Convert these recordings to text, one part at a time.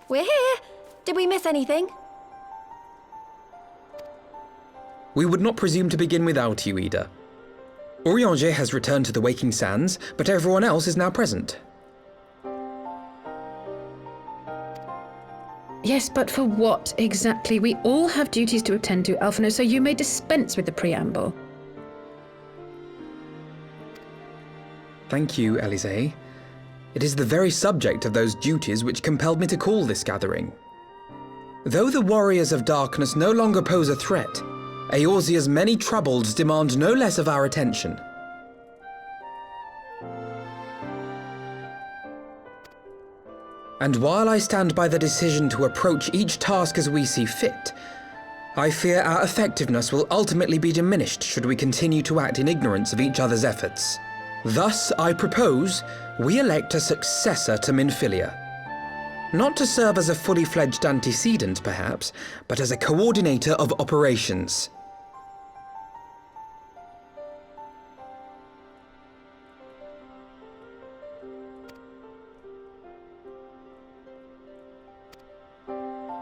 We're here! Did we miss anything? We would not presume to begin without you, Ida. Urianger has returned to the Waking Sands, but everyone else is now present. Yes, but for what exactly? We all have duties to attend to, Alphino, so you may dispense with the preamble. Thank you, Élysée. It is the very subject of those duties which compelled me to call this gathering. Though the warriors of darkness no longer pose a threat, Eorzea's many troubles demand no less of our attention. And while I stand by the decision to approach each task as we see fit, I fear our effectiveness will ultimately be diminished should we continue to act in ignorance of each other's efforts. Thus, I propose we elect a successor to Minfilia. Not to serve as a fully fledged antecedent, perhaps, but as a coordinator of operations.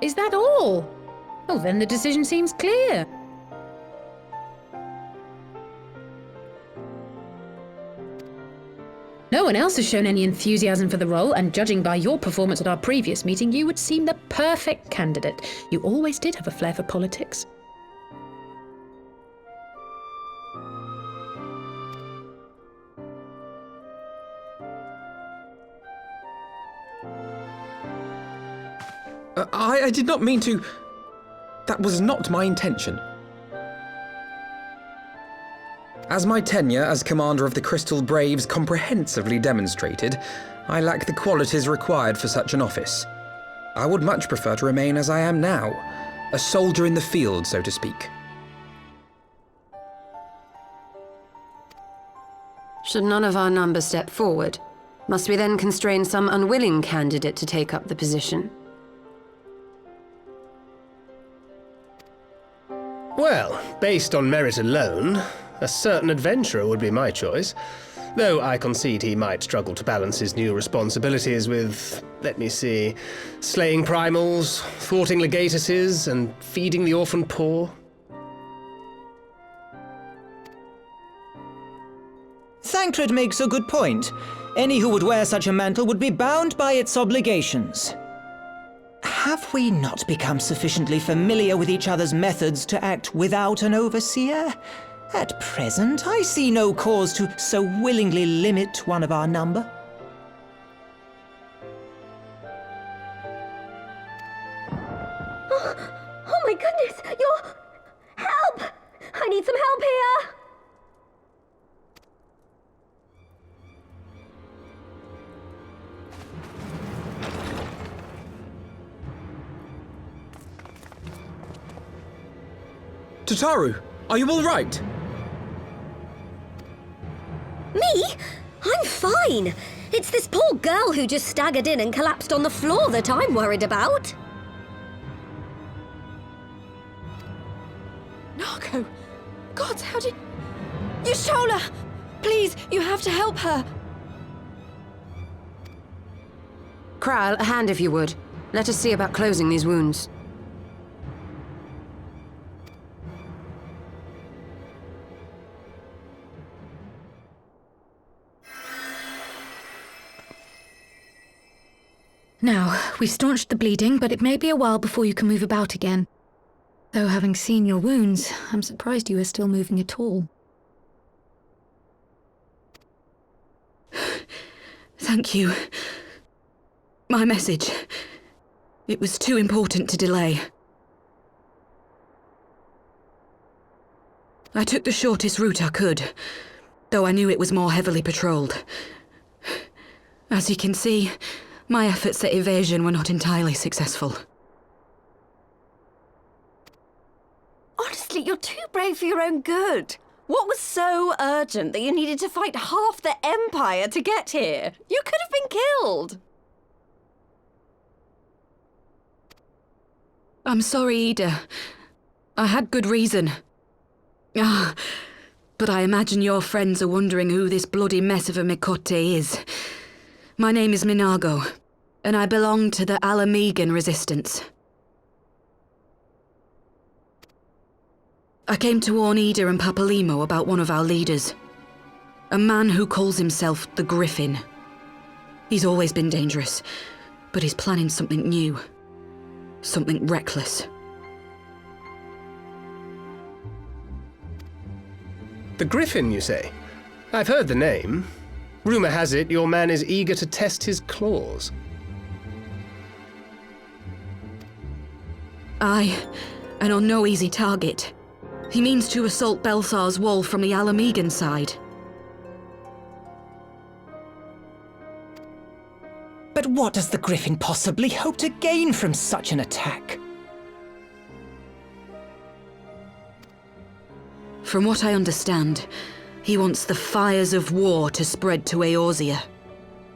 Is that all? Well, then the decision seems clear. No one else has shown any enthusiasm for the role, and judging by your performance at our previous meeting, you would seem the perfect candidate. You always did have a flair for politics. I did not mean to... That was not my intention. As my tenure as commander of the Crystal Braves comprehensively demonstrated, I lack the qualities required for such an office. I would much prefer to remain as I am now, a soldier in the field, so to speak. Should none of our number step forward, must we then constrain some unwilling candidate to take up the position? Well, based on merit alone, a certain adventurer would be my choice. Though I concede he might struggle to balance his new responsibilities with, let me see, slaying primals, thwarting legatuses, and feeding the orphan poor. Thancred makes a good point. Any who would wear such a mantle would be bound by its obligations. Have we not become sufficiently familiar with each other's methods to act without an overseer? At present, I see no cause to so willingly limit one of our number. Oh my goodness! Help! I need some help here! Tataru, are you all right? Me? I'm fine. It's this poor girl who just staggered in and collapsed on the floor that I'm worried about. Narco! God, how did... Yashola! Please, you have to help her! Kral, a hand if you would. Let us see about closing these wounds. Now, we've staunched the bleeding, but it may be a while before you can move about again. Though having seen your wounds, I'm surprised you are still moving at all. Thank you. My message. It was too important to delay. I took the shortest route I could, though I knew it was more heavily patrolled. As you can see, my efforts at evasion were not entirely successful. Honestly, you're too brave for your own good. What was so urgent that you needed to fight half the Empire to get here? You could have been killed. I'm sorry, Ida. I had good reason. But I imagine your friends are wondering who this bloody mess of a Mikote is. My name is Minago, and I belong to the Alamegan Resistance. I came to warn Ida and Papalimo about one of our leaders. A man who calls himself the Griffin. He's always been dangerous, but he's planning something new. Something reckless. The Griffin, you say? I've heard the name. Rumor has it your man is eager to test his claws. Aye, and on no easy target. He means to assault Belsar's wall from the Alamegan side. But what does the Griffin possibly hope to gain from such an attack? From what I understand, he wants the fires of war to spread to Eorzea.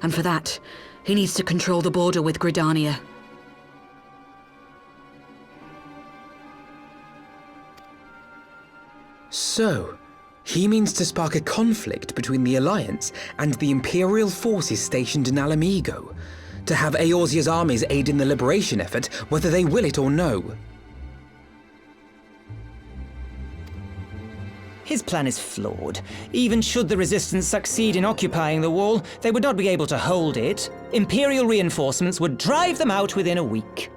And for that, he needs to control the border with Gridania. So, he means to spark a conflict between the Alliance and the Imperial forces stationed in Alamigo, to have Eorzea's armies aid in the liberation effort, whether they will it or no. His plan is flawed. Even should the resistance succeed in occupying the wall, they would not be able to hold it. Imperial reinforcements would drive them out within a week.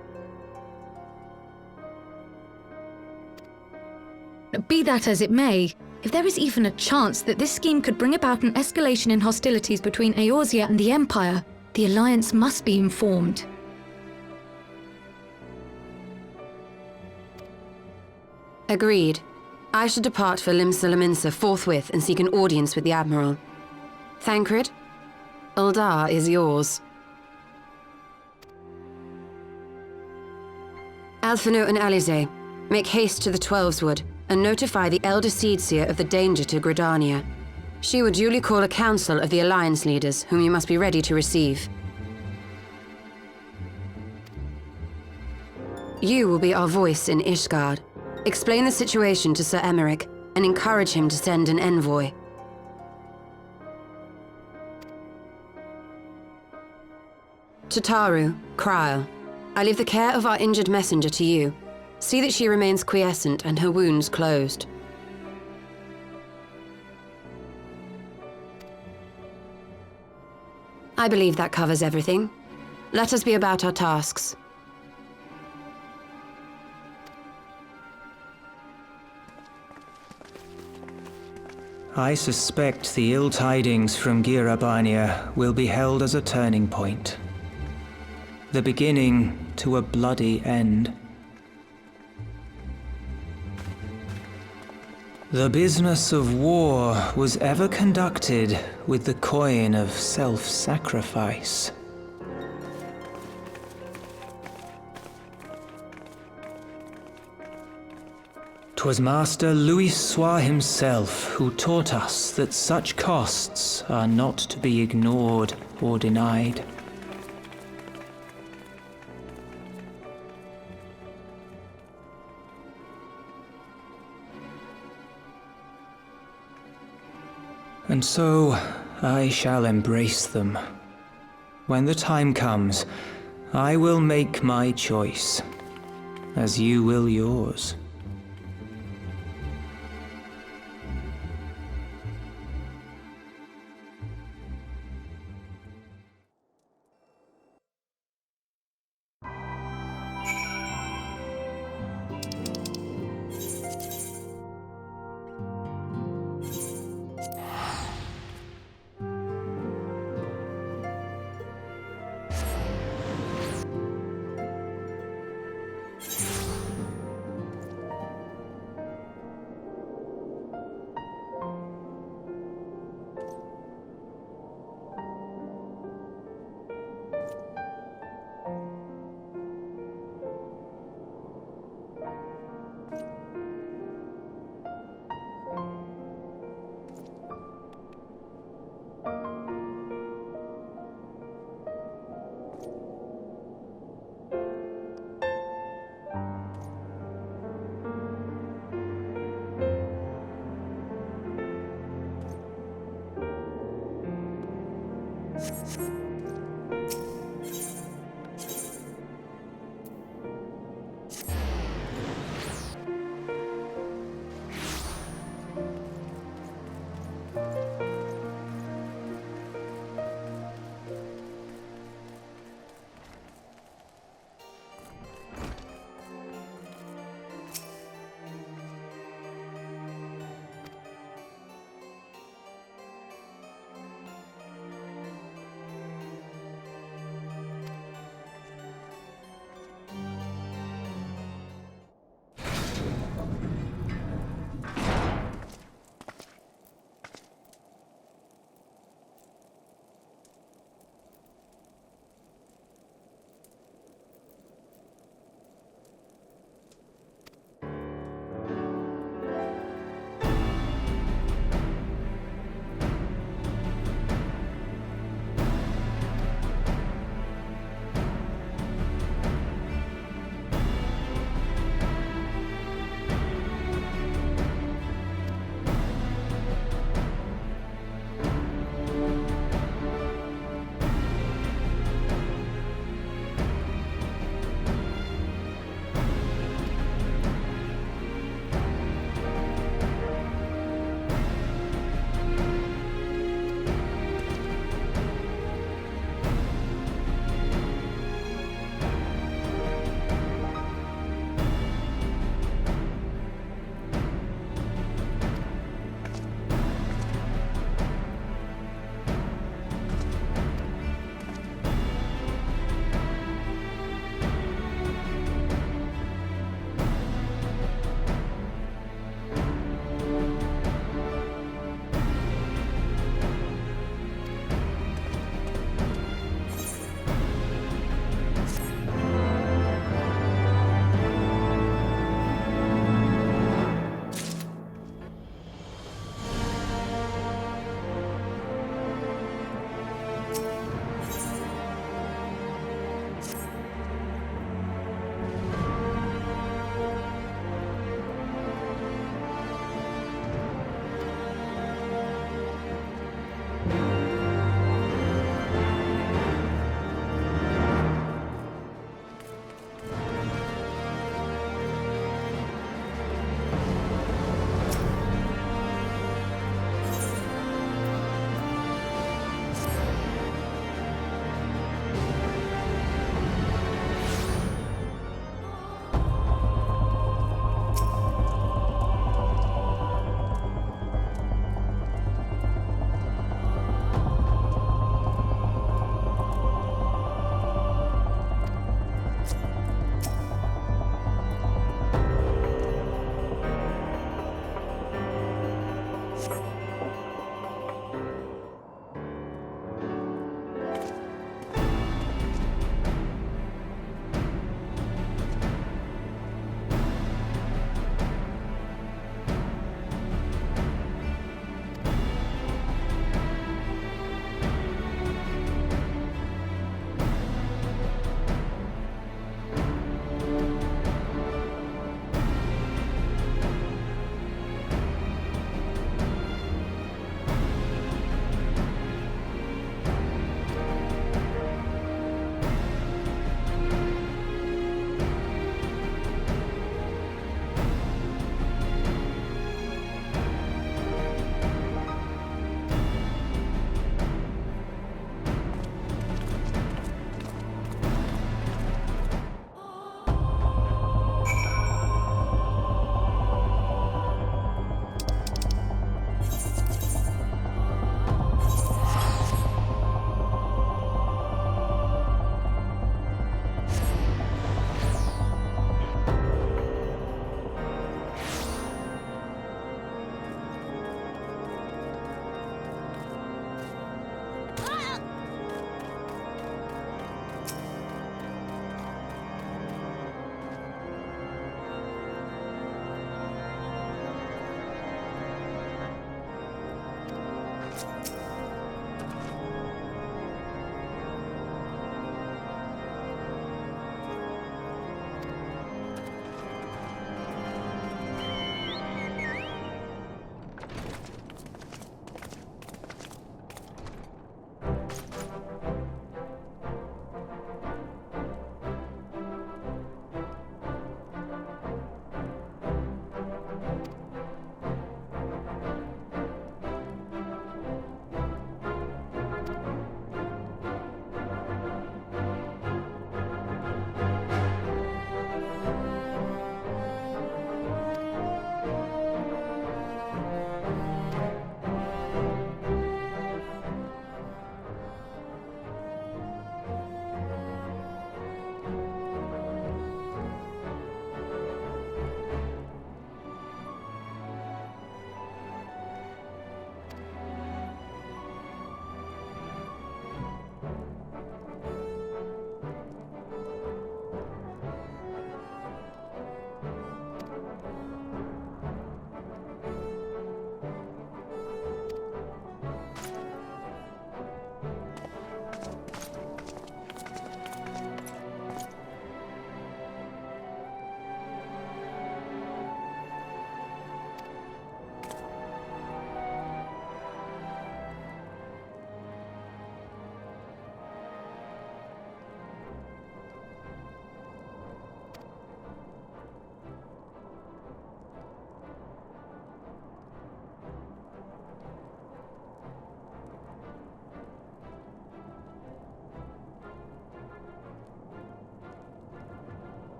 Be that as it may, if there is even a chance that this scheme could bring about an escalation in hostilities between Eorzea and the Empire, the Alliance must be informed. Agreed. I shall depart for Limsa forthwith and seek an audience with the Admiral. Thancred, Uldar is yours. Alphino and Alize, make haste to the Twelveswood and notify the Elder Seedseer of the danger to Gridania. She will duly call a council of the Alliance leaders, whom you must be ready to receive. You will be our voice in Ishgard. Explain the situation to Sir Emeric and encourage him to send an envoy. To Taru, Kryl, I leave the care of our injured messenger to you. See that she remains quiescent and her wounds closed. I believe that covers everything. Let us be about our tasks. I suspect the ill tidings from Girabania will be held as a turning point. The beginning to a bloody end. The business of war was ever conducted with the coin of self-sacrifice. 'Twas Master Louis Soir himself who taught us that such costs are not to be ignored or denied. And so, I shall embrace them. When the time comes, I will make my choice, as you will yours.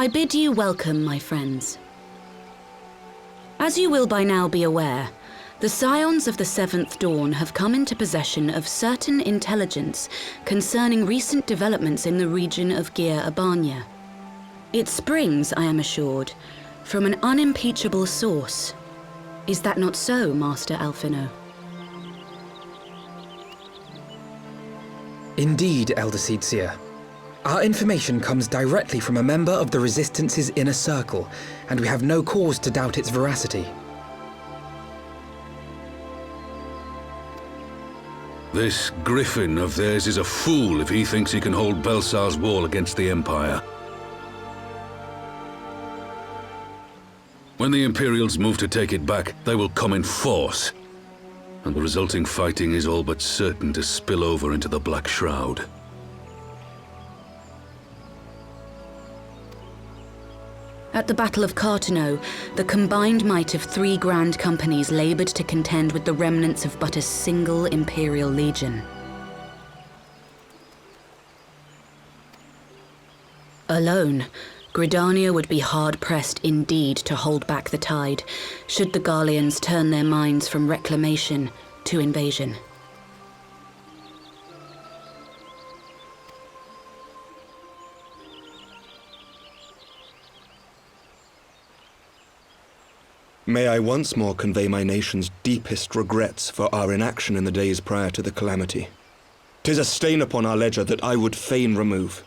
I bid you welcome, my friends. As you will by now be aware, the Scions of the Seventh Dawn have come into possession of certain intelligence concerning recent developments in the region of Gyr Abania. It springs, I am assured, from an unimpeachable source. Is that not so, Master Alphino? Indeed, Elder Seedseer. Our information comes directly from a member of the Resistance's inner circle, and we have no cause to doubt its veracity. This griffin of theirs is a fool if he thinks he can hold Belsar's wall against the Empire. When the Imperials move to take it back, they will come in force, and the resulting fighting is all but certain to spill over into the Black Shroud. At the Battle of Cartano, the combined might of 3 grand companies labored to contend with the remnants of but a single Imperial legion. Alone, Gridania would be hard-pressed indeed to hold back the tide, should the Garleans turn their minds from reclamation to invasion. May I once more convey my nation's deepest regrets for our inaction in the days prior to the calamity. 'Tis a stain upon our ledger that I would fain remove.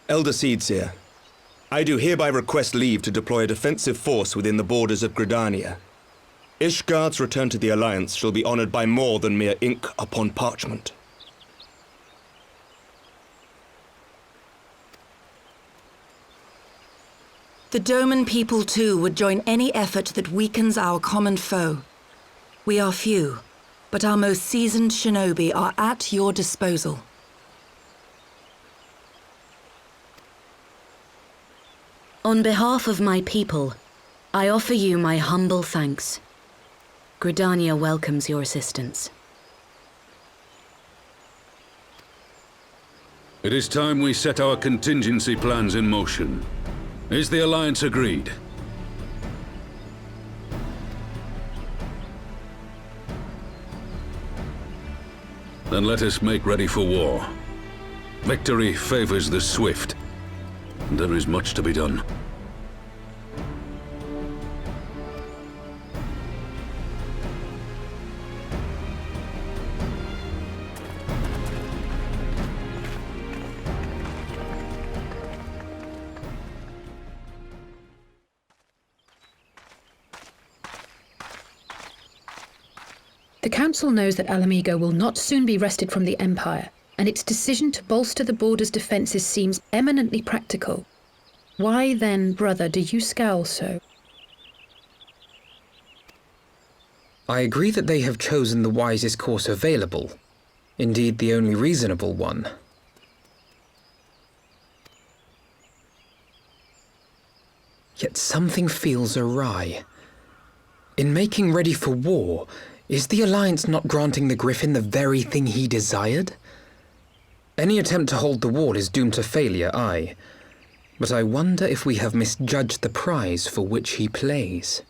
Elder Seedseer, I do hereby request leave to deploy a defensive force within the borders of Gridania. Ishgard's return to the Alliance shall be honored by more than mere ink upon parchment. The Doman people too would join any effort that weakens our common foe. We are few, but our most seasoned shinobi are at your disposal. On behalf of my people, I offer you my humble thanks. Gridania welcomes your assistance. It is time we set our contingency plans in motion. Is the Alliance agreed? Then let us make ready for war. Victory favors the swift. There is much to be done. The Council knows that Alamigo will not soon be wrested from the Empire, and its decision to bolster the border's defences seems eminently practical. Why then, brother, do you scowl so? I agree that they have chosen the wisest course available. Indeed, the only reasonable one. Yet something feels awry. In making ready for war, is the Alliance not granting the Griffin the very thing he desired? Any attempt to hold the wall is doomed to failure, aye. But I wonder if we have misjudged the prize for which he plays.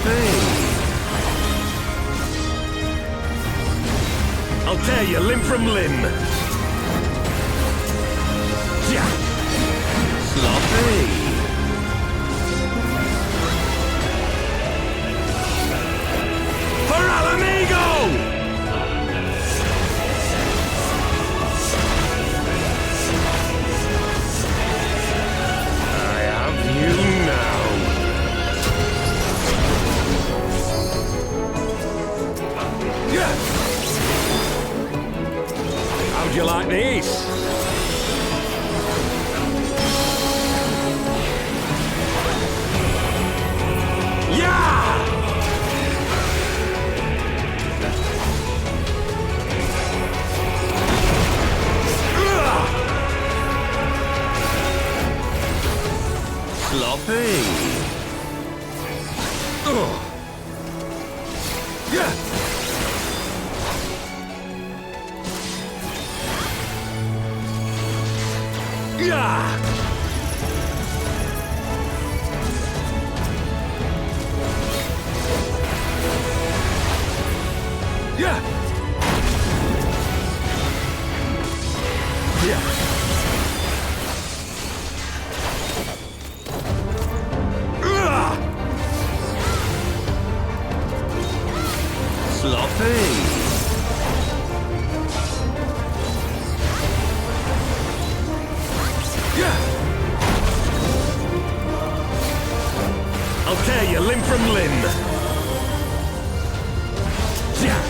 Sloppy. I'll tear you limb from limb. Yeah. Sloppy. For Alamigo! How'd you like these? Yeah! Sloppy. Yeah! Yeah! Yeah! Yeah! Sloppy! I'll tear you limb from limb. Yeah.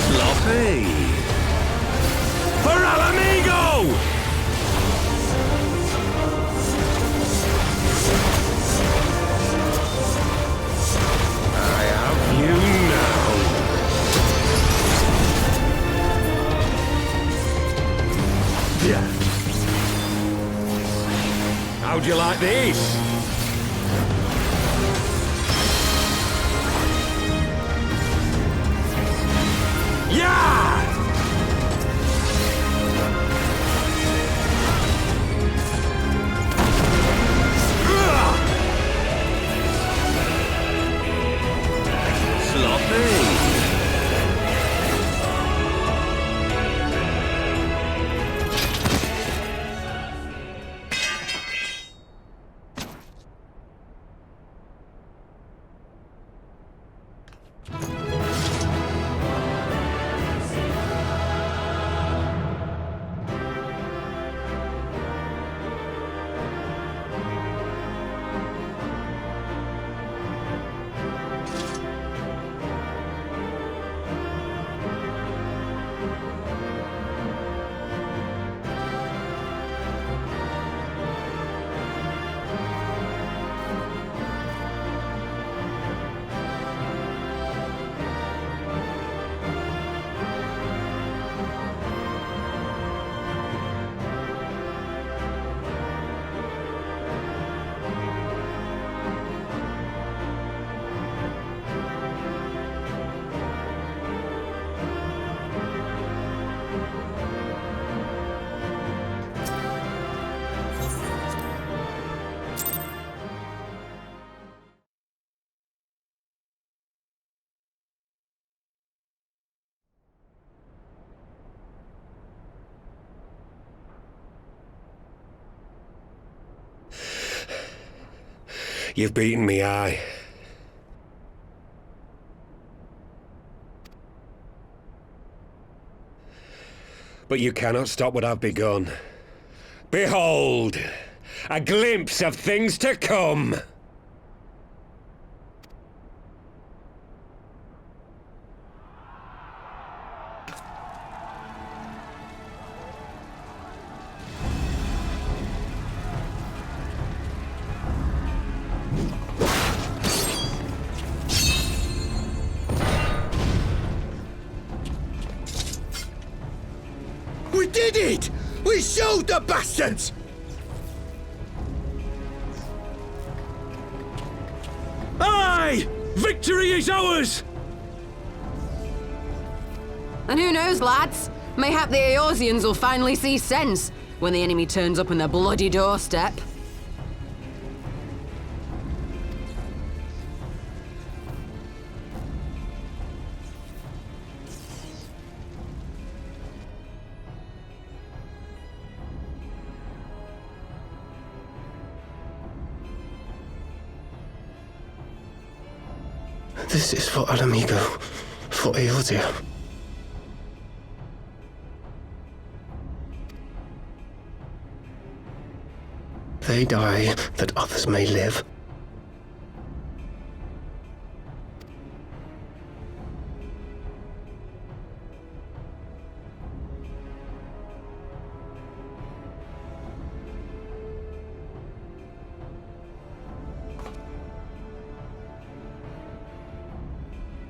Sloppy. For Alamigo! I have you now. Yeah. How'd you like these? Yeah! Sloppy. You've beaten me, aye. But you cannot stop what I've begun. Behold, a glimpse of things to come. We did it! We showed the bastards! Aye! Victory is ours! And who knows, lads? Mayhap the Eorzeans will finally see sense when the enemy turns up on their bloody doorstep. This is for Alamigo, for Eorzea. They die that others may live.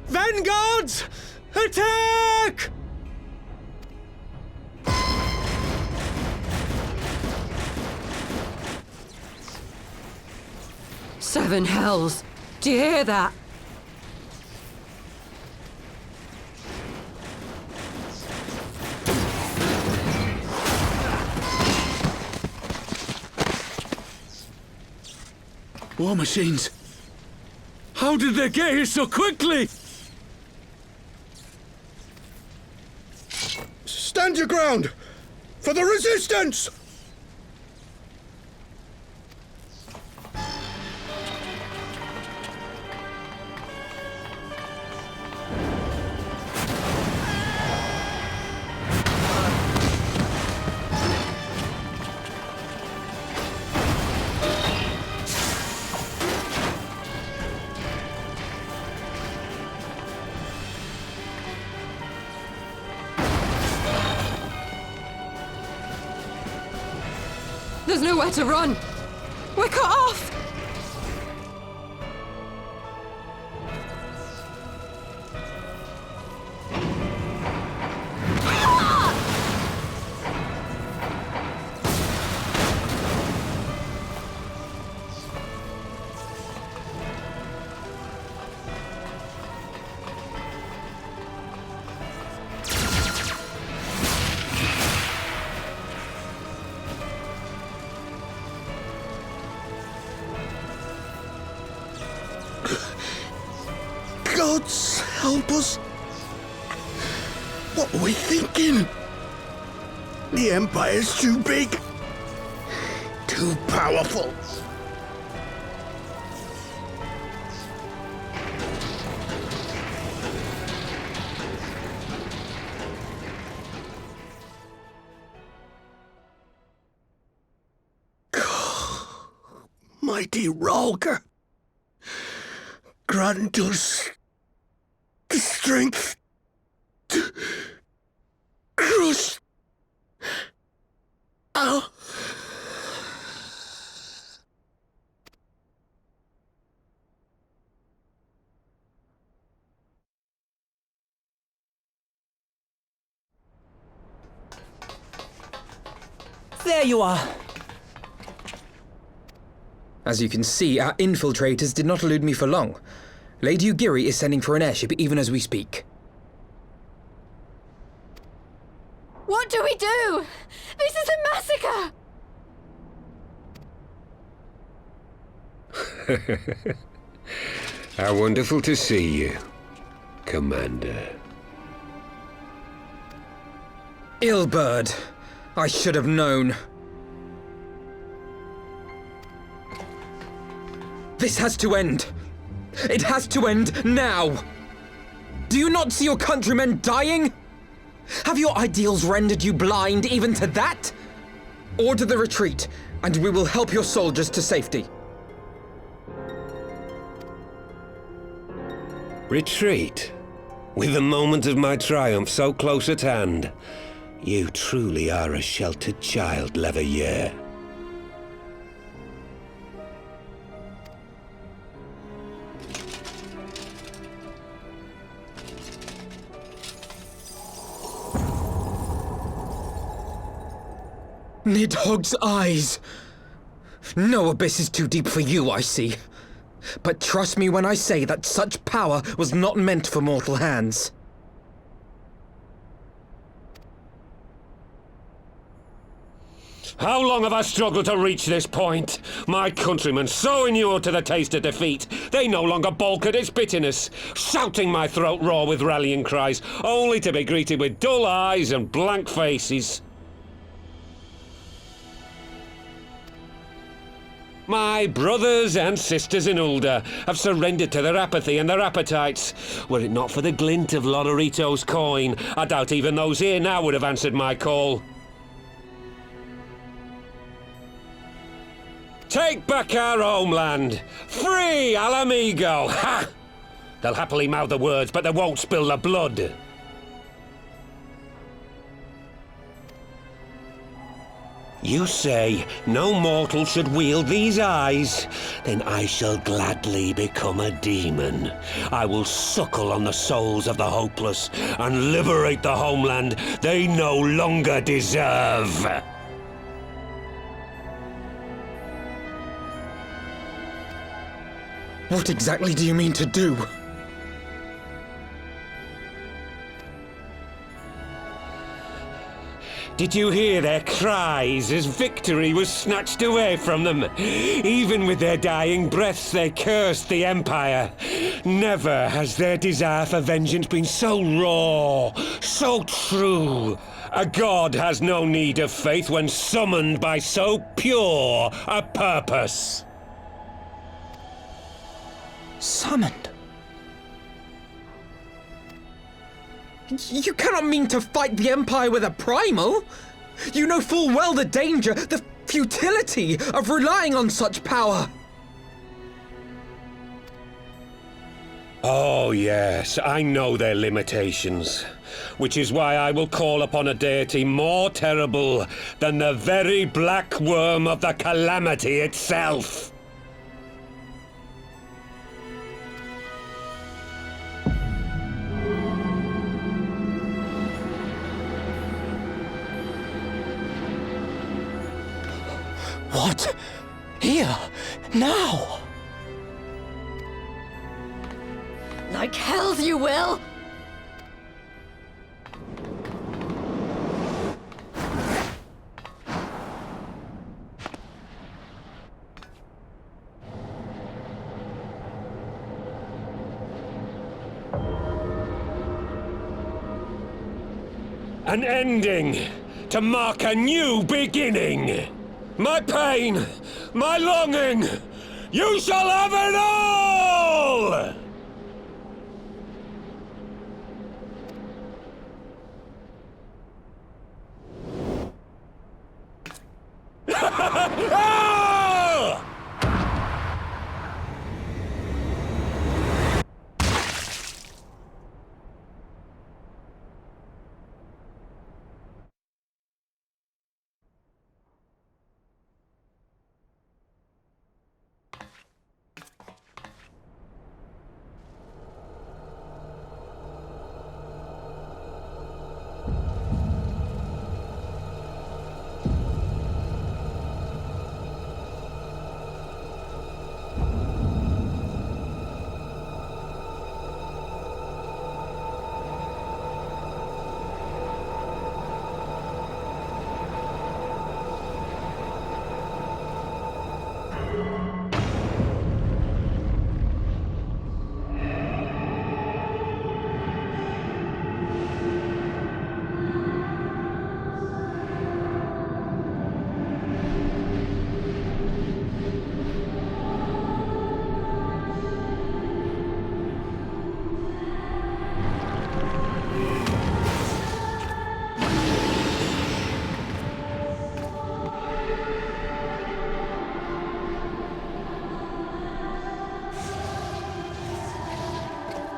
Vanguards! Attack! Seven hells! Do you hear that? War machines! How did they get here so quickly? Stand your ground! For the resistance! There's nowhere to run! We're cut off! Gods help us! What were we thinking? The Empire's too big, too powerful. Mighty Rhalgr, grant us the strength to crush our... There you are. As you can see, our infiltrators did not elude me for long. Lady Ugiri is sending for an airship even as we speak. What do we do? This is a massacre! How wonderful to see you, Commander. Ill-bird. I should have known. This has to end. It has to end now. Do you not see your countrymen dying? Have your ideals rendered you blind even to that? Order the retreat, and we will help your soldiers to safety. Retreat? With the moment of my triumph so close at hand? You truly are a sheltered child, Leveilleur. Nidhogg's eyes! No abyss is too deep for you, I see. But trust me when I say that such power was not meant for mortal hands. How long have I struggled to reach this point? My countrymen, so inured to the taste of defeat, they no longer balk at its bitterness, shouting my throat raw with rallying cries, only to be greeted with dull eyes and blank faces. My brothers and sisters in Ulda have surrendered to their apathy and their appetites. Were it not for the glint of Lodorito's coin, I doubt even those here now would have answered my call. Take back our homeland! Free Alamigo! Ha! They'll happily mouth the words, but they won't spill the blood. You say no mortal should wield these eyes? Then I shall gladly become a demon. I will suckle on the souls of the hopeless and liberate the homeland they no longer deserve. What exactly do you mean to do? Did you hear their cries as victory was snatched away from them? Even with their dying breaths, they cursed the Empire. Never has their desire for vengeance been so raw, so true. A god has no need of faith when summoned by so pure a purpose. Summoned? You cannot mean to fight the Empire with a primal! You know full well the danger, the futility of relying on such power! Oh yes, I know their limitations. Which is why I will call upon a deity more terrible than the very black worm of the calamity itself. What? Here? Now? Like hells you will! An ending to mark a new beginning. My pain, my longing, you shall have it all!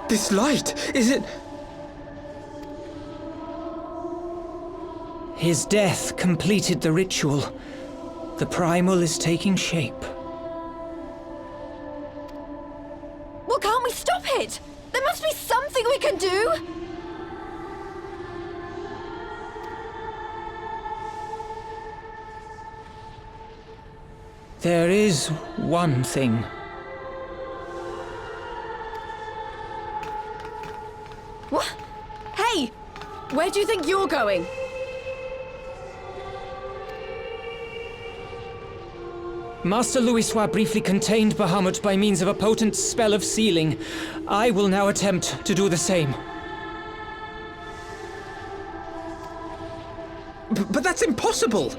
This light, is it... His death completed the ritual. The primal is taking shape. Well, can't we stop it? There must be something we can do! There is one thing. What? Hey! Where do you think you're going? Master Louisoix briefly contained Bahamut by means of a potent spell of sealing. I will now attempt to do the same. But that's impossible!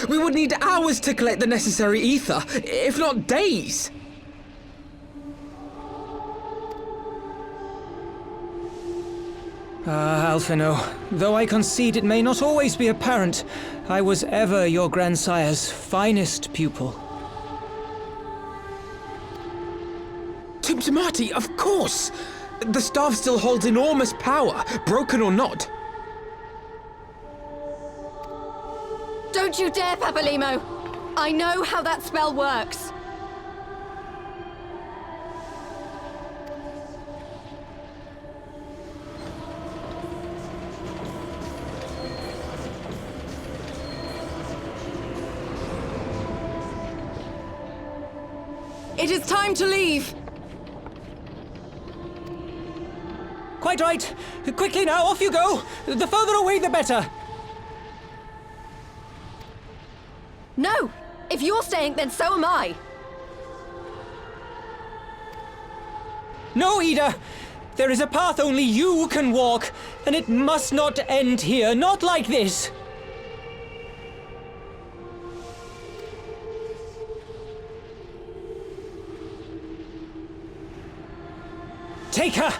We would need hours to collect the necessary ether, if not days. Alphino, though I concede it may not always be apparent, I was ever your grandsire's finest pupil. Timptomati, of course! The staff still holds enormous power, broken or not. Don't you dare, Papalimo! I know how that spell works. It is time to leave! Quite right. Quickly now, off you go! The further away, the better! No! If you're staying, then so am I! No, Ida! There is a path only you can walk, and it must not end here, not like this! Take her!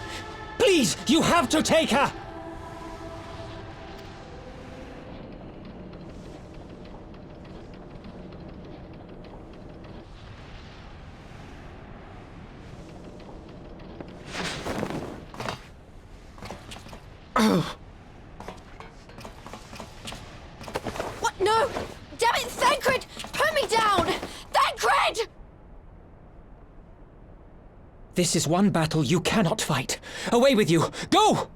Please, you have to take her! What? No! Damn it, Thancred! Put me down! Thancred! This is one battle you cannot fight. Away with you! Go!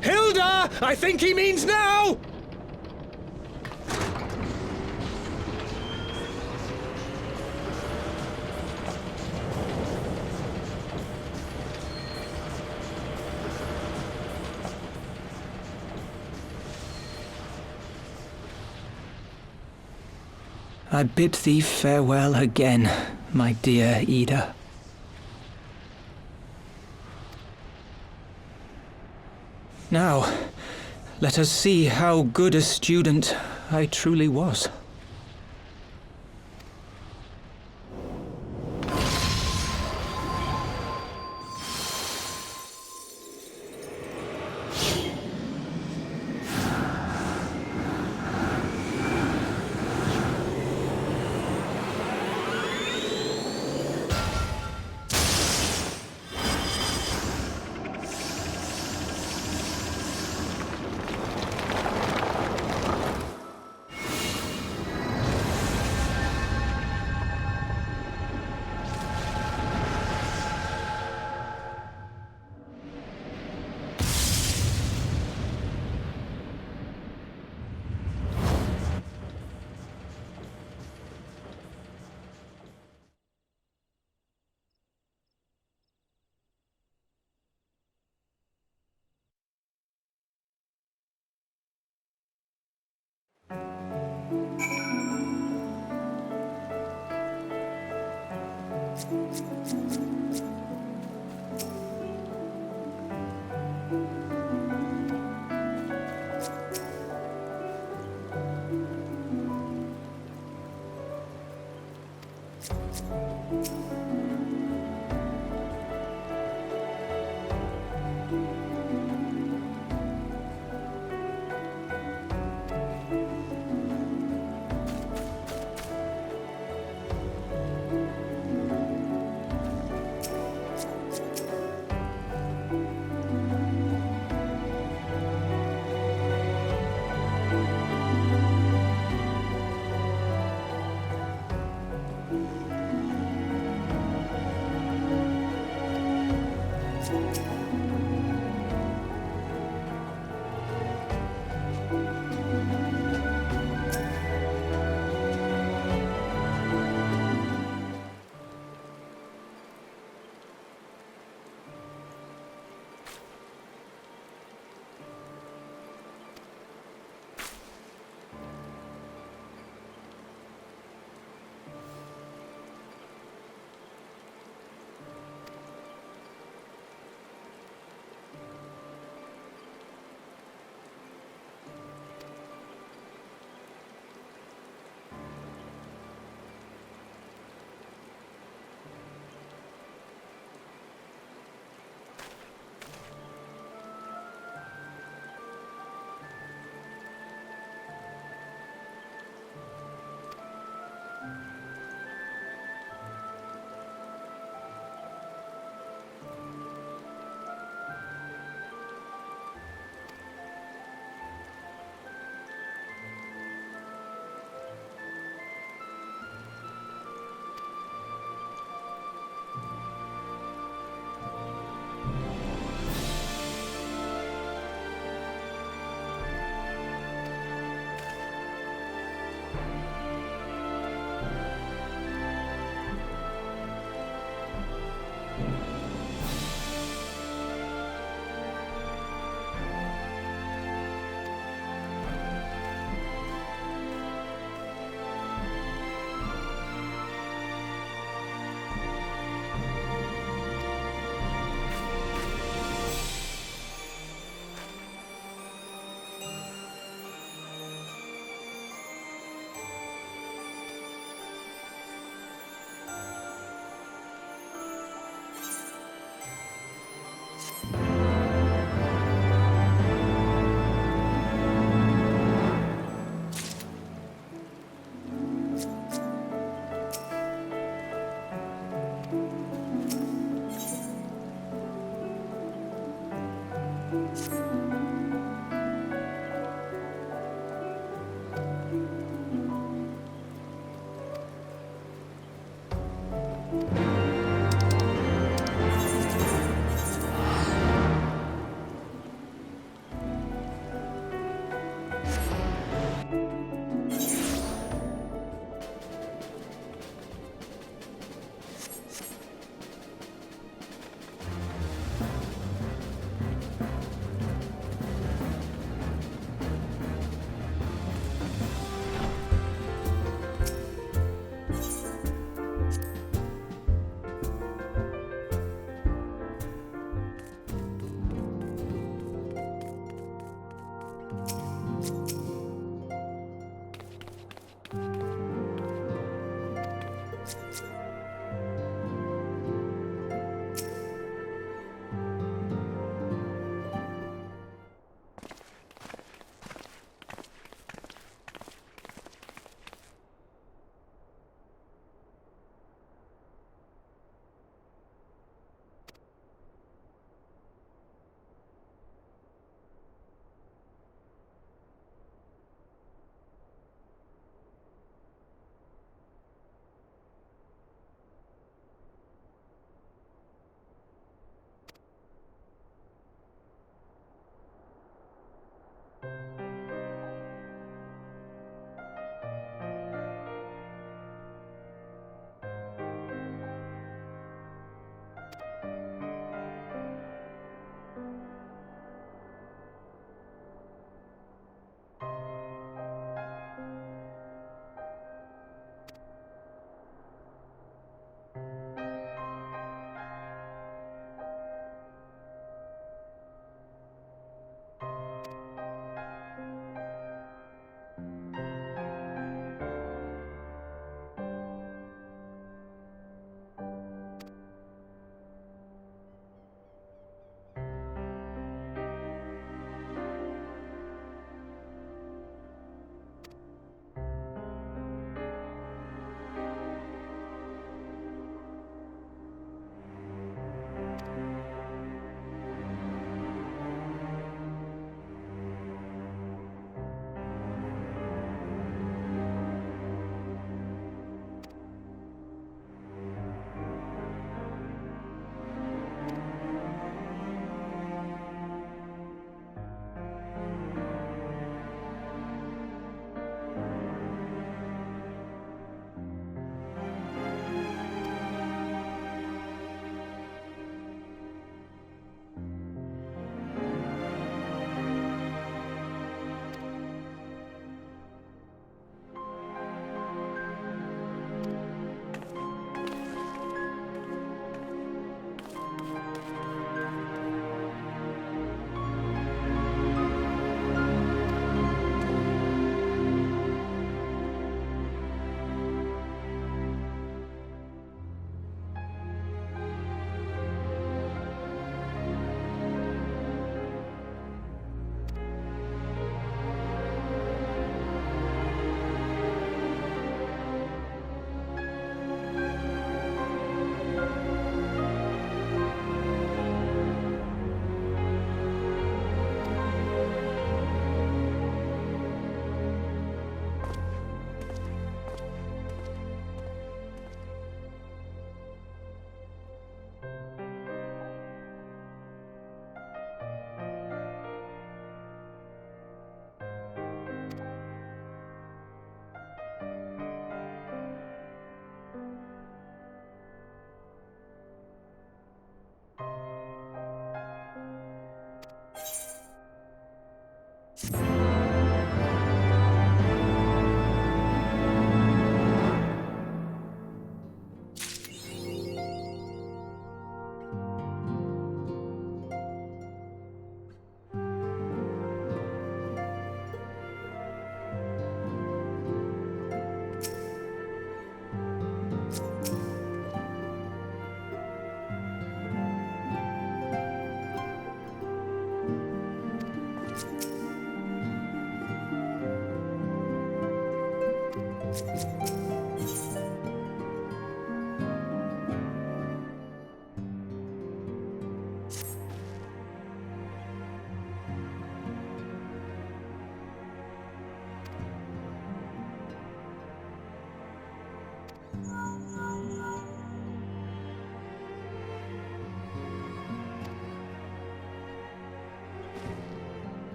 Hilda! I think he means now! I bid thee farewell again, my dear Ida. Now, let us see how good a student I truly was.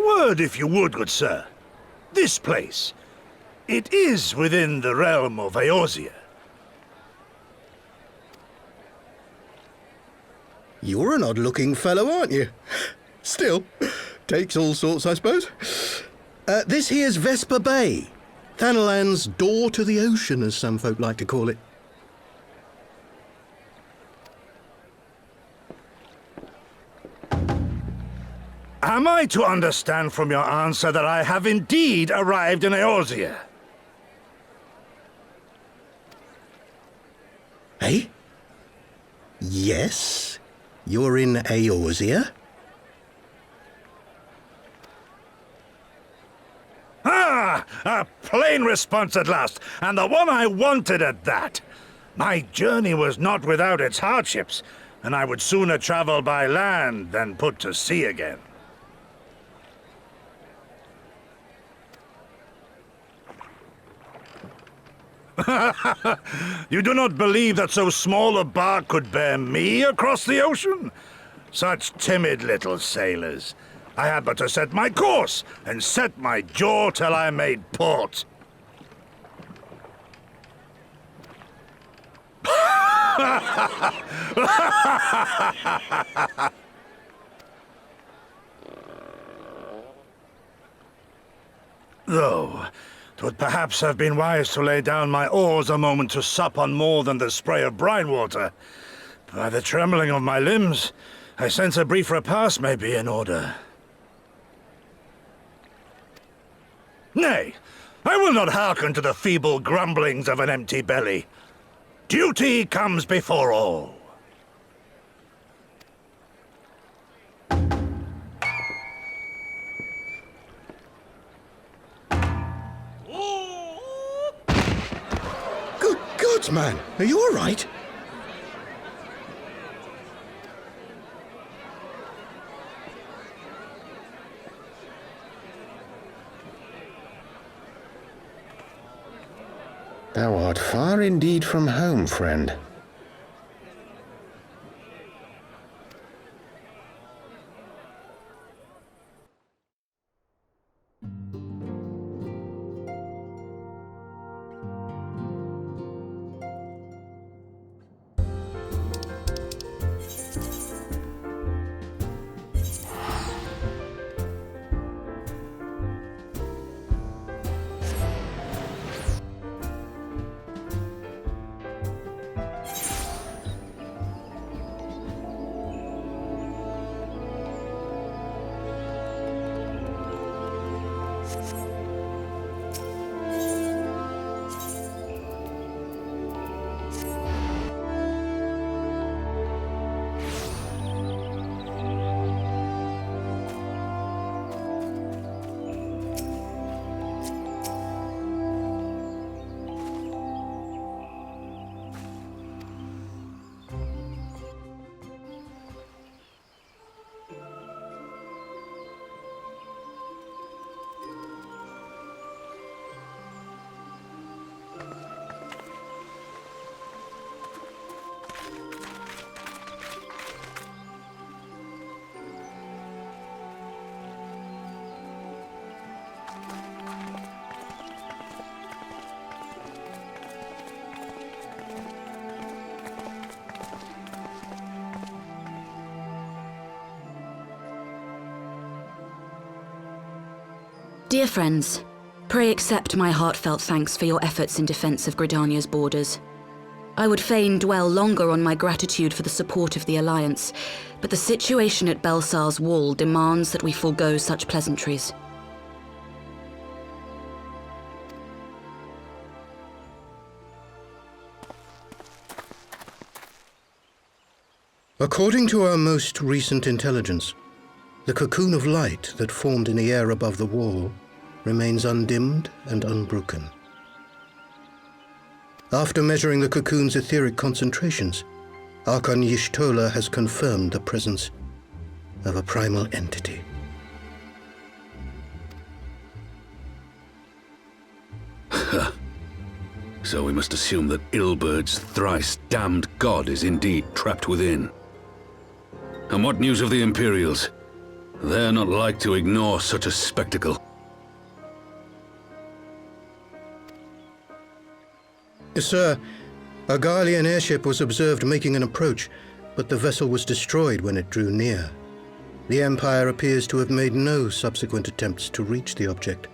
word, if you would, good sir. This place. It is within the realm of Eorzea. You're an odd-looking fellow, aren't you? Still, takes all sorts, I suppose. This here's Vesper Bay. Thanalan's door to the ocean, as some folk like to call it. Am I to understand from your answer that I have indeed arrived in Eorzea? Eh? Yes, you're in Eorzea. Ah! A plain response at last, and the one I wanted at that. My journey was not without its hardships, and I would sooner travel by land than put to sea again. You do not believe that so small a bark could bear me across the ocean? Such timid little sailors. I had but to set my course and set my jaw till I made port. Though, 'twould perhaps have been wise to lay down my oars a moment to sup on more than the spray of brine water. By the trembling of my limbs, I sense a brief repast may be in order. Nay, I will not hearken to the feeble grumblings of an empty belly. Duty comes before all. Good gods, man! Are you all right? Thou art far indeed from home, friend. Dear friends, pray accept my heartfelt thanks for your efforts in defense of Gridania's borders. I would fain dwell longer on my gratitude for the support of the Alliance, but the situation at Belsar's Wall demands that we forego such pleasantries. According to our most recent intelligence, the cocoon of light that formed in the air above the wall remains undimmed and unbroken. After measuring the cocoon's etheric concentrations, Archon Y'shtola has confirmed the presence of a primal entity. So we must assume that Ilbert's thrice-damned god is indeed trapped within. And what news of the Imperials? They're not like to ignore such a spectacle. Yes, sir. A Garlean airship was observed making an approach, but the vessel was destroyed when it drew near. The Empire appears to have made no subsequent attempts to reach the object.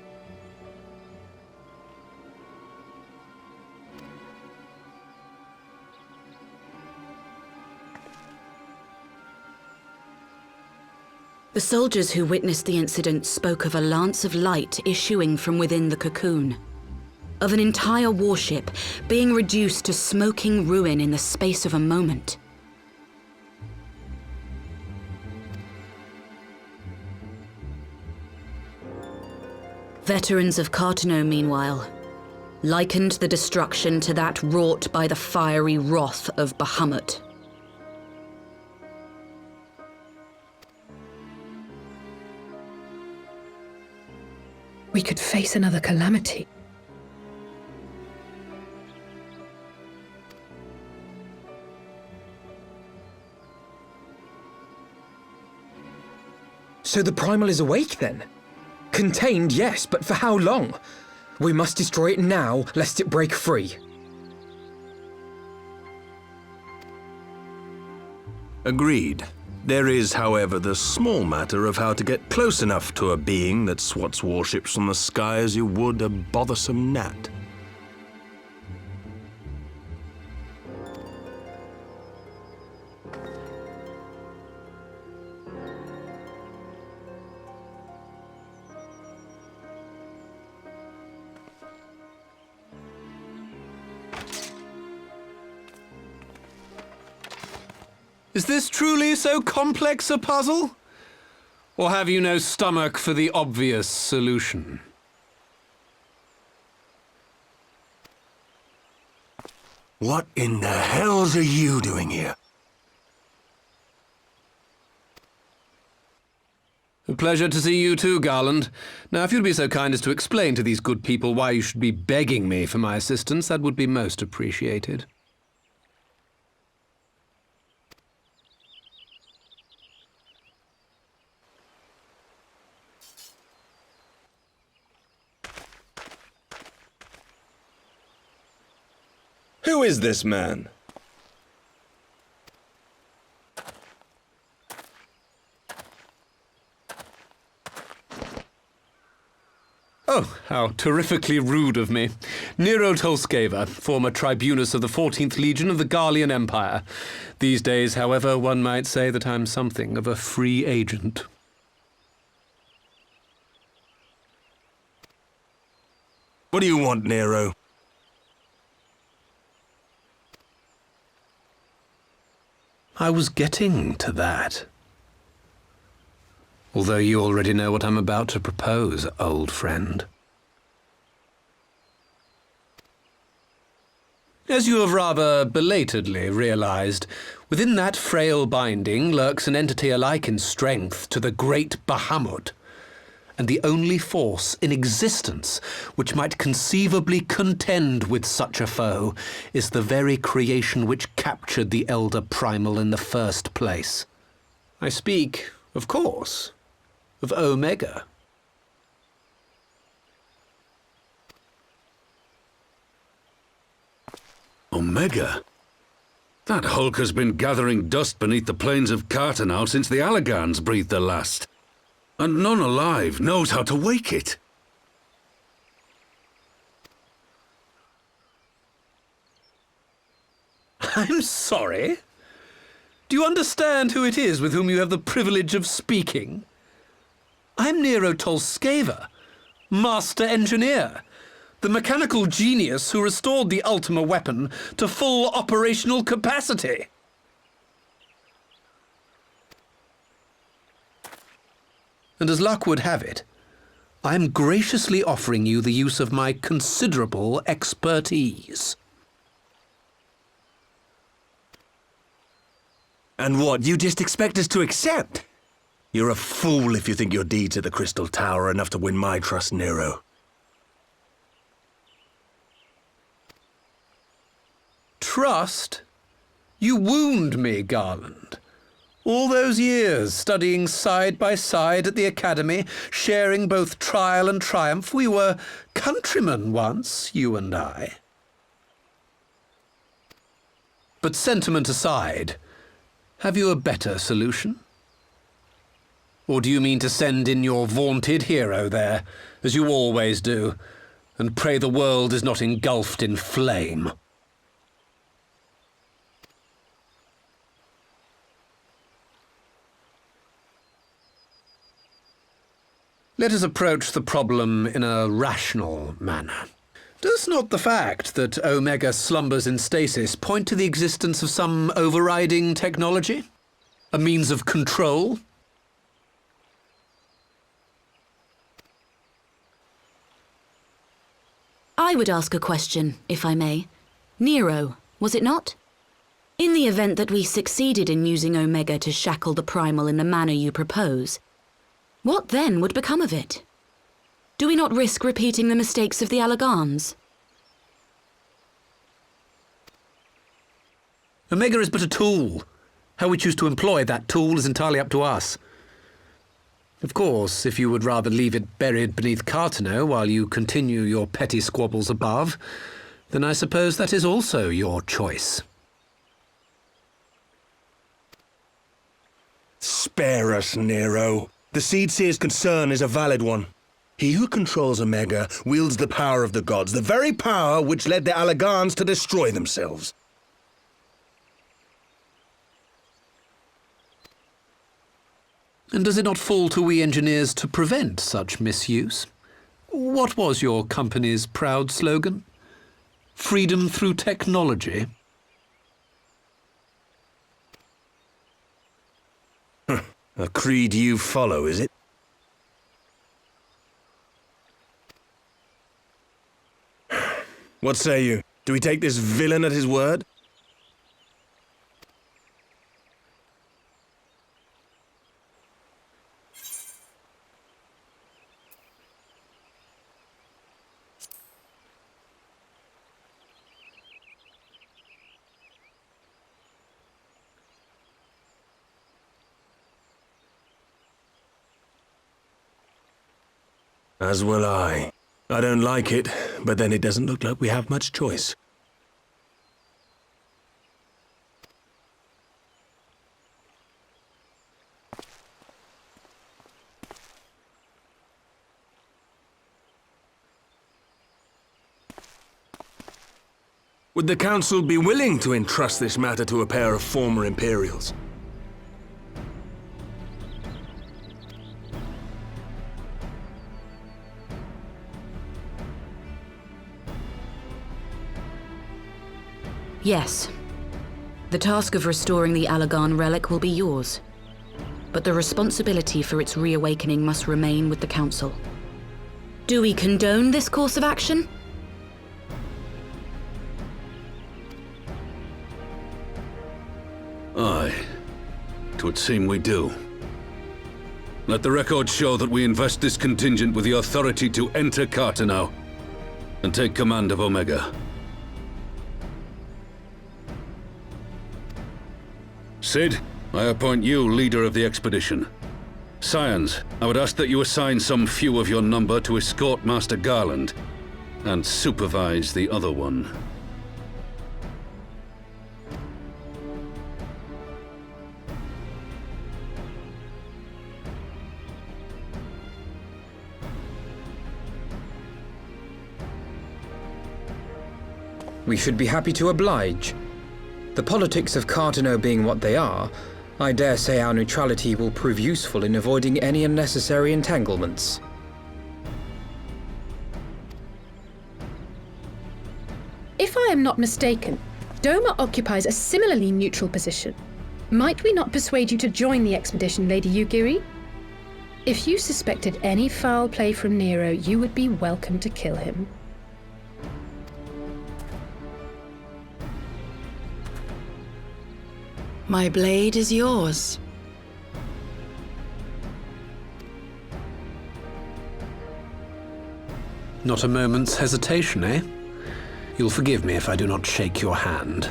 The soldiers who witnessed the incident spoke of a lance of light issuing from within the cocoon, of an entire warship being reduced to smoking ruin in the space of a moment. Veterans of Cartano, meanwhile, likened the destruction to that wrought by the fiery wrath of Bahamut. We could face another calamity. So the Primal is awake then? Contained, yes, but for how long? We must destroy it now, lest it break free. Agreed. There is, however, the small matter of how to get close enough to a being that swats warships from the sky as you would a bothersome gnat. Is this truly so complex a puzzle? Or have you no stomach for the obvious solution? What in the hells are you doing here? A pleasure to see you too, Garland. Now, if you'd be so kind as to explain to these good people why you should be begging me for my assistance, that would be most appreciated. Who is this man? Oh, how terrifically rude of me. Nero Tolskeva, former tribunus of the 14th Legion of the Garlean Empire. These days, however, one might say that I'm something of a free agent. What do you want, Nero? I was getting to that. Although you already know what I'm about to propose, old friend. As you have rather belatedly realized, within that frail binding lurks an entity alike in strength to the great Bahamut, and the only force in existence which might conceivably contend with such a foe is the very creation which captured the Elder Primal in the first place. I speak, of course, of Omega. Omega? That hulk has been gathering dust beneath the plains of Cartano since the Allagans breathed their last. And none alive knows how to wake it. I'm sorry. Do you understand who it is with whom you have the privilege of speaking? I'm Nero Tolskeva, Master Engineer, the mechanical genius who restored the Ultima weapon to full operational capacity. And as luck would have it, I am graciously offering you the use of my considerable expertise. And what, you just expect us to accept? You're a fool if you think your deeds at the Crystal Tower are enough to win my trust, Nero. Trust? You wound me, Garland. All those years, studying side by side at the academy, sharing both trial and triumph, we were countrymen once, you and I. But sentiment aside, have you a better solution? Or do you mean to send in your vaunted hero there, as you always do, and pray the world is not engulfed in flame? Let us approach the problem in a rational manner. Does not the fact that Omega slumbers in stasis point to the existence of some overriding technology? A means of control? I would ask a question, if I may. Nero, was it not? In the event that we succeeded in using Omega to shackle the Primal in the manner you propose, what then would become of it? Do we not risk repeating the mistakes of the Alagans? Omega is but a tool. How we choose to employ that tool is entirely up to us. Of course, if you would rather leave it buried beneath Cartano while you continue your petty squabbles above, then I suppose that is also your choice. Spare us, Nero. The Seedseer's concern is a valid one. He who controls Omega wields the power of the gods, the very power which led the Alagans to destroy themselves. And does it not fall to we engineers to prevent such misuse? What was your company's proud slogan? Freedom through technology? A creed you follow, is it? What say you? Do we take this villain at his word? As will I. I don't like it, but then it doesn't look like we have much choice. Would the Council be willing to entrust this matter to a pair of former Imperials? Yes. The task of restoring the Alagan relic will be yours. But the responsibility for its reawakening must remain with the Council. Do we condone this course of action? Aye. 'Twould seem we do. Let the record show that we invest this contingent with the authority to enter Cartano and take command of Omega. Sid, I appoint you leader of the expedition. Scions, I would ask that you assign some few of your number to escort Master Garland and supervise the other one. We should be happy to oblige. The politics of Cartano being what they are, I dare say our neutrality will prove useful in avoiding any unnecessary entanglements. If I am not mistaken, Doma occupies a similarly neutral position. Might we not persuade you to join the expedition, Lady Yugiri? If you suspected any foul play from Nero, you would be welcome to kill him. My blade is yours. Not a moment's hesitation, eh? You'll forgive me if I do not shake your hand.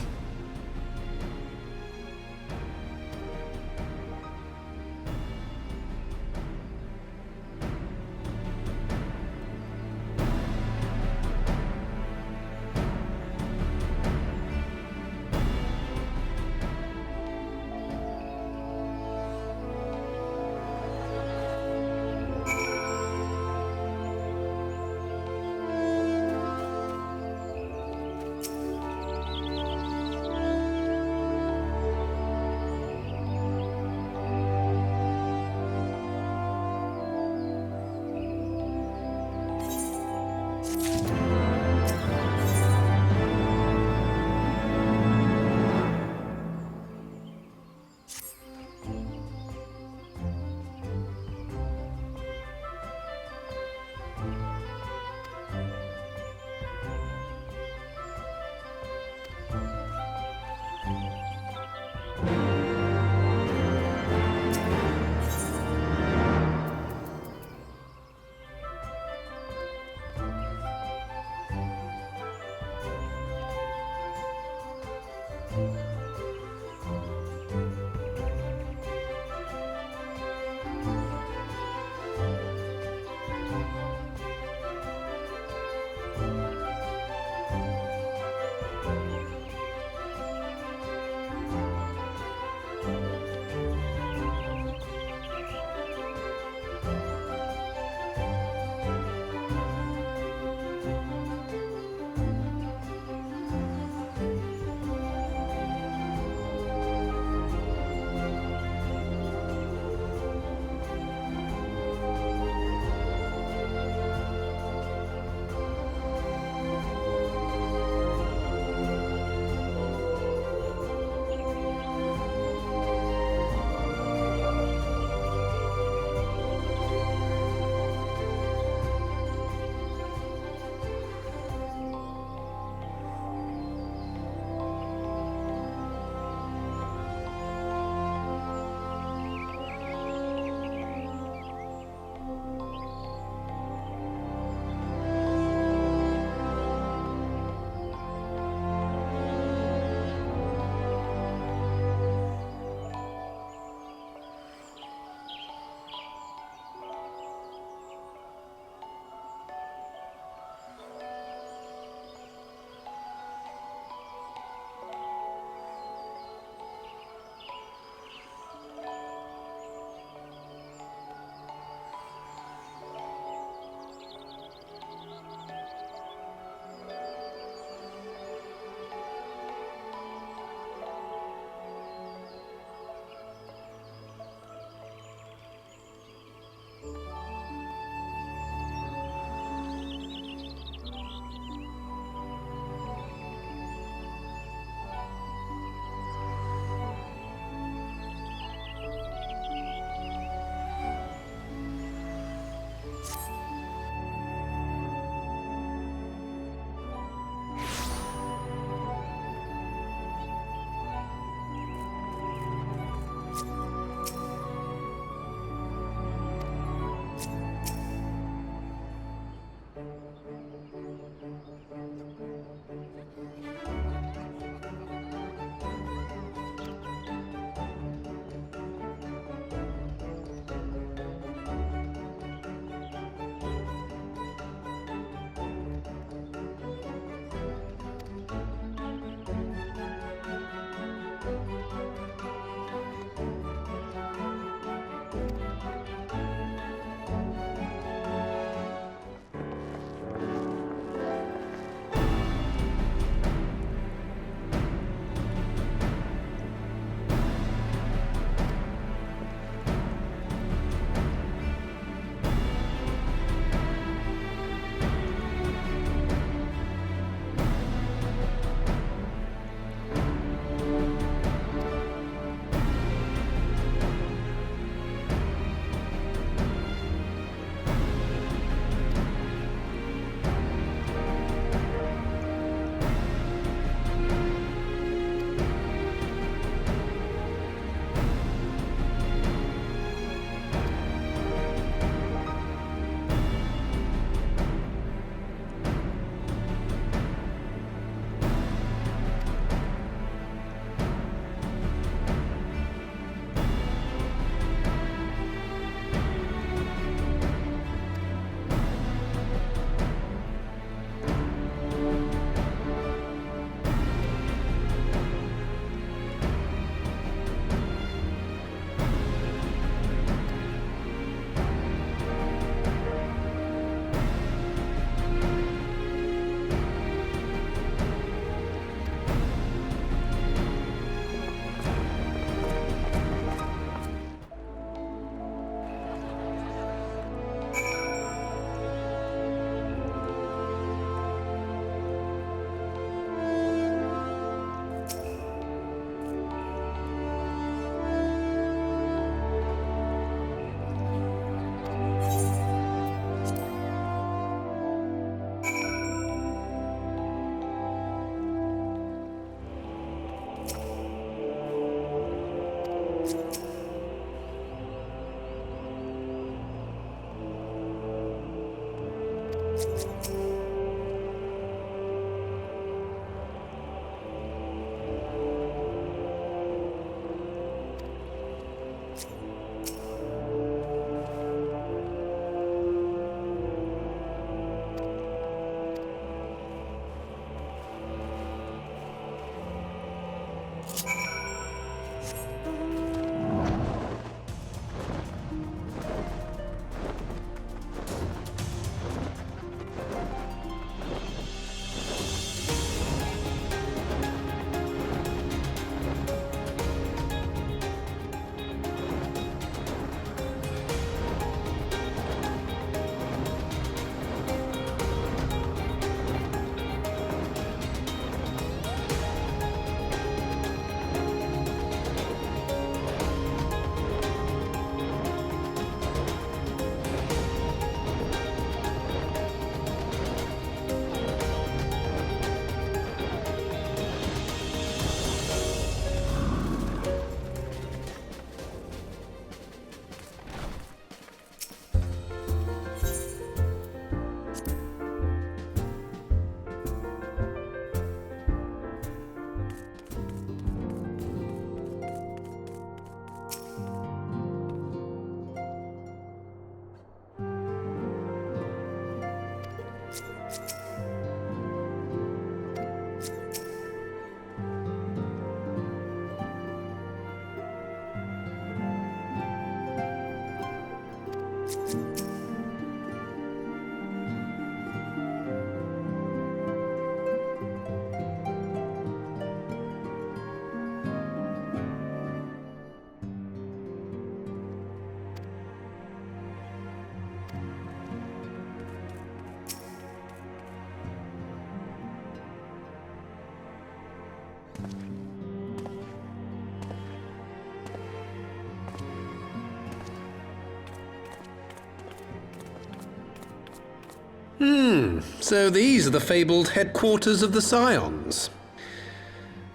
So these are the fabled headquarters of the Scions.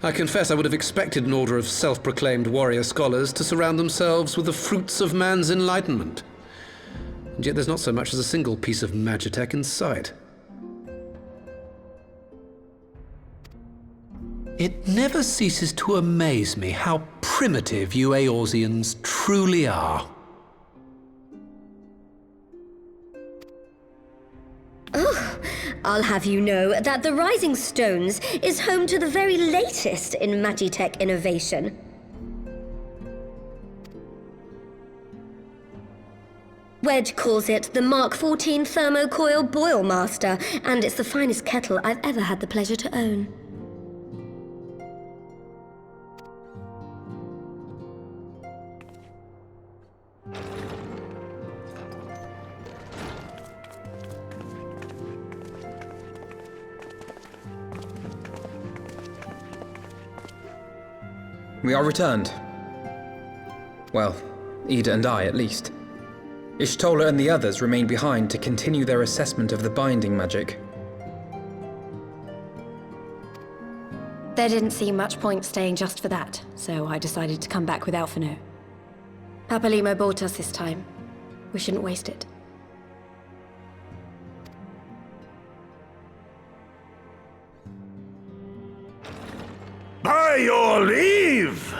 I confess I would have expected an order of self-proclaimed warrior scholars to surround themselves with the fruits of man's enlightenment. And yet there's not so much as a single piece of magitech in sight. It never ceases to amaze me how primitive you Eorzeans truly are. Oh, I'll have you know that the Rising Stones is home to the very latest in magitech innovation. Wedge calls it the Mark 14 Thermocoil Boil Master, and it's the finest kettle I've ever had the pleasure to own. We are returned. Well, Ida and I, at least. Ishtola and the others remain behind to continue their assessment of the binding magic. There didn't seem much point staying just for that, so I decided to come back with Alphino. Papalimo bought us this time. We shouldn't waste it. By your leave!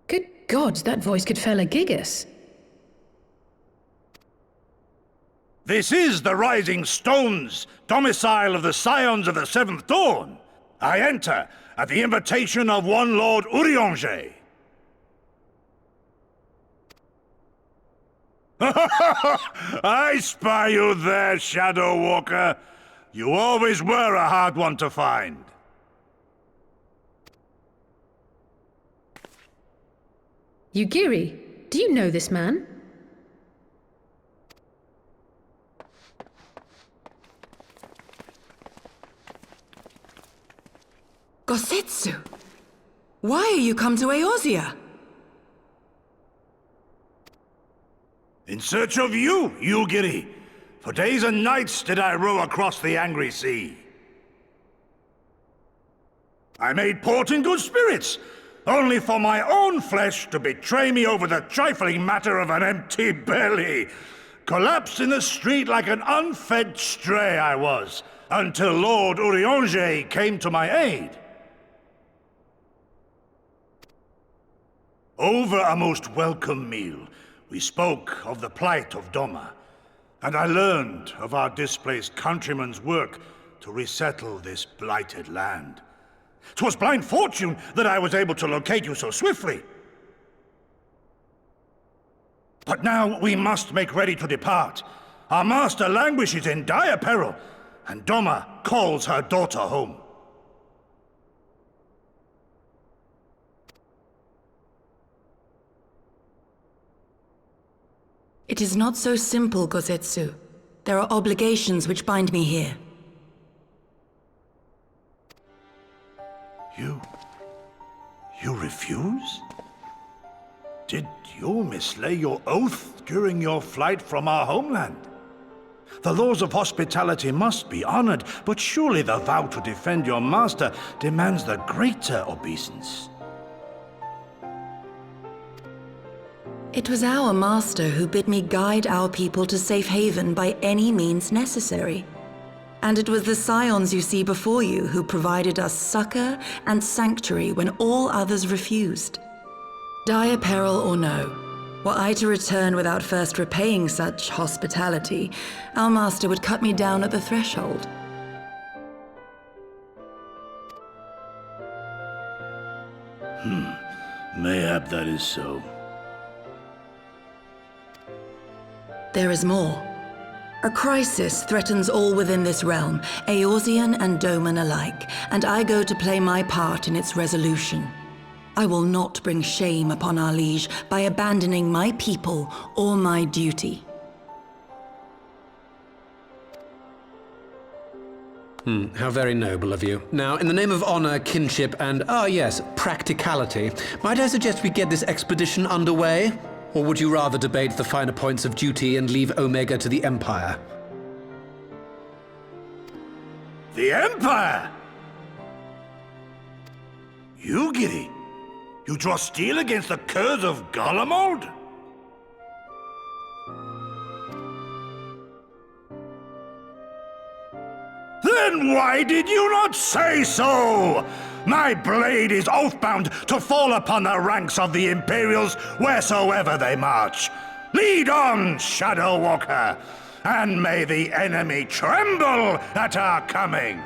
Good gods, that voice could fell a gigas. This is the Rising Stones, domicile of the Scions of the Seventh Dawn. I enter at the invitation of one Lord Urianger. I spy you there, Shadow Walker. You always were a hard one to find. Yugiri, do you know this man? Gosetsu! Why are you come to Eorzea? In search of you, Yugiri. For days and nights did I row across the angry sea. I made port in good spirits, only for my own flesh to betray me over the trifling matter of an empty belly. Collapsed in the street like an unfed stray I was, until Lord Urianger came to my aid. Over a most welcome meal, we spoke of the plight of Doma, and I learned of our displaced countrymen's work to resettle this blighted land. 'Twas blind fortune that I was able to locate you so swiftly. But now we must make ready to depart. Our master languishes in dire peril, and Doma calls her daughter home. It is not so simple, Gosetsu. There are obligations which bind me here. You refuse? Did you mislay your oath during your flight from our homeland? The laws of hospitality must be honored, but surely the vow to defend your master demands the greater obeisance. It was our master who bid me guide our people to safe haven by any means necessary. And it was the Scions you see before you who provided us succor and sanctuary when all others refused. Dire peril or no, were I to return without first repaying such hospitality, our master would cut me down at the threshold. Mayhap that is so. There is more. A crisis threatens all within this realm, Eorzean and Doman alike, and I go to play my part in its resolution. I will not bring shame upon our liege by abandoning my people or my duty. How very noble of you. Now, in the name of honor, kinship, and, practicality, might I suggest we get this expedition underway? Or would you rather debate the finer points of duty and leave Omega to the Empire? The Empire? You, Giddy? You draw steel against the curse of Garlemald? Then why did you not say so? My blade is oath-bound to fall upon the ranks of the Imperials wheresoever they march. Lead on, Shadow Walker, and may the enemy tremble at our coming.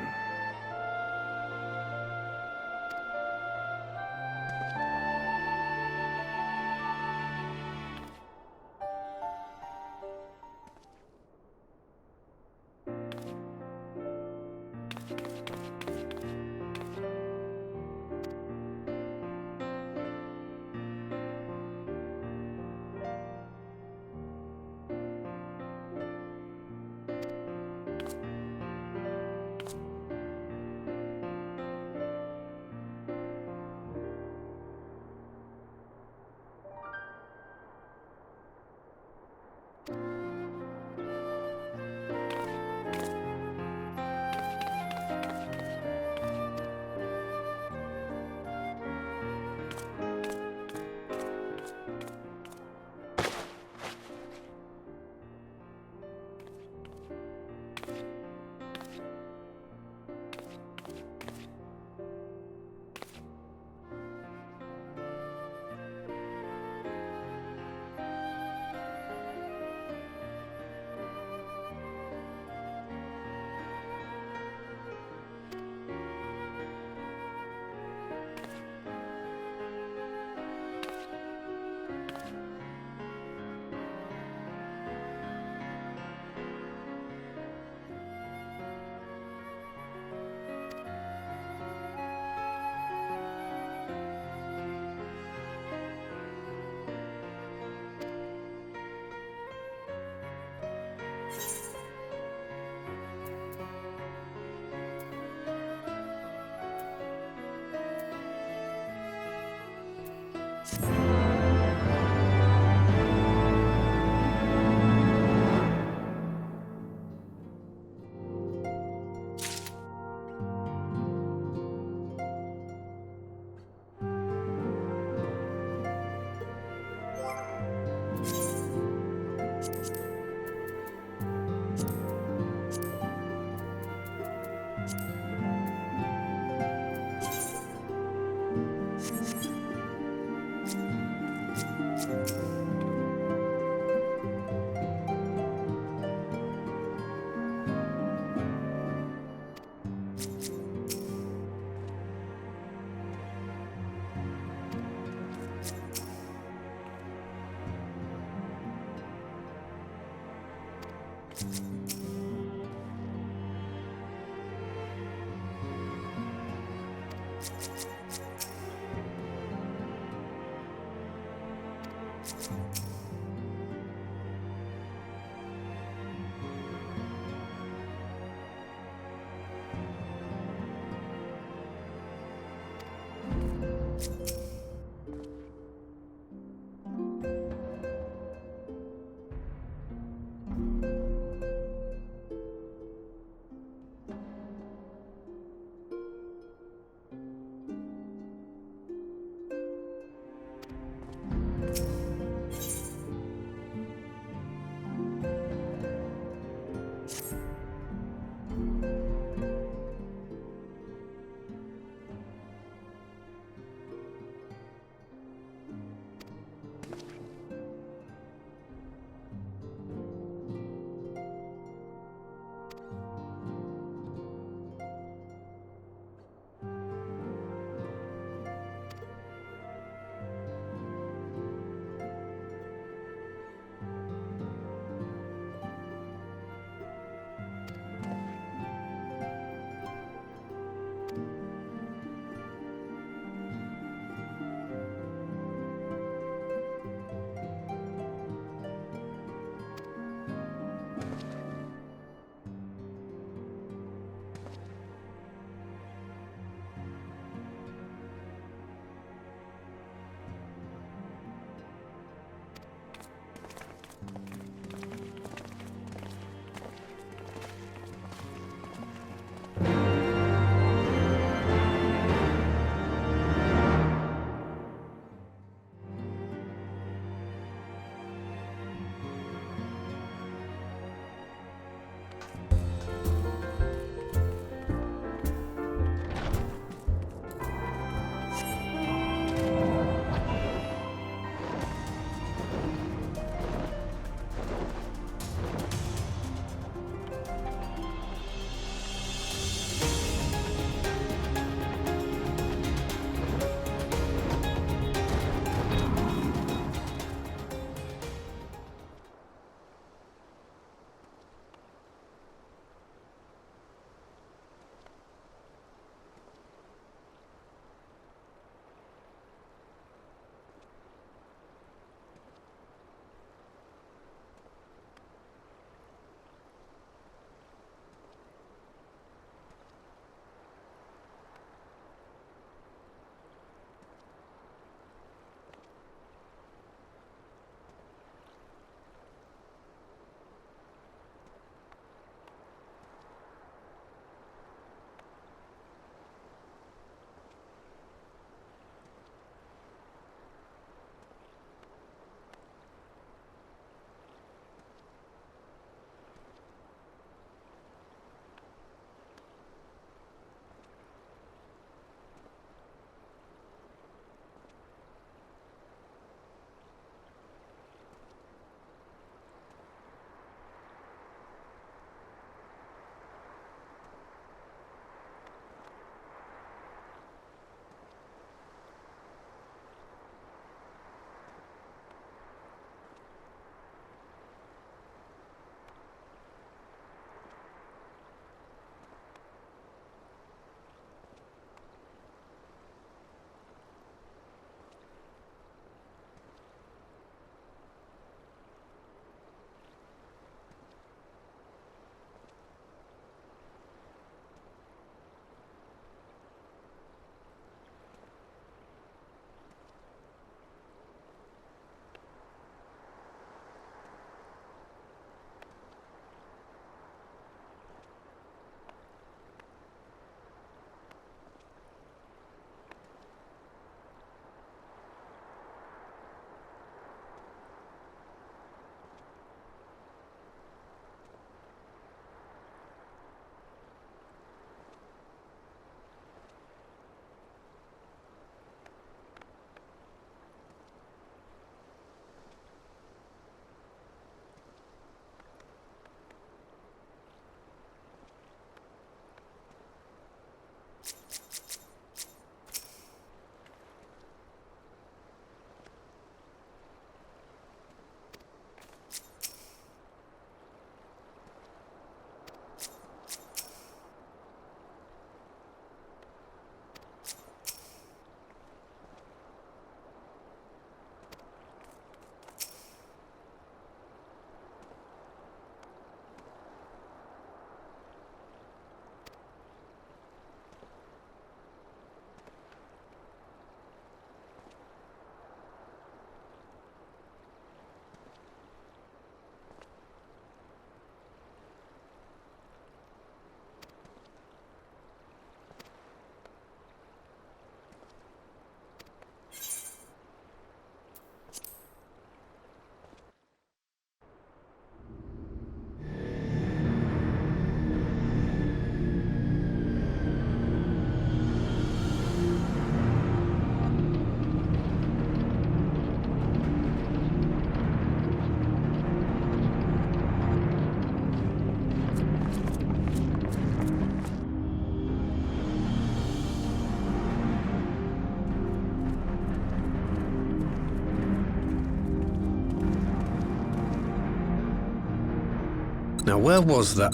Now, where was that?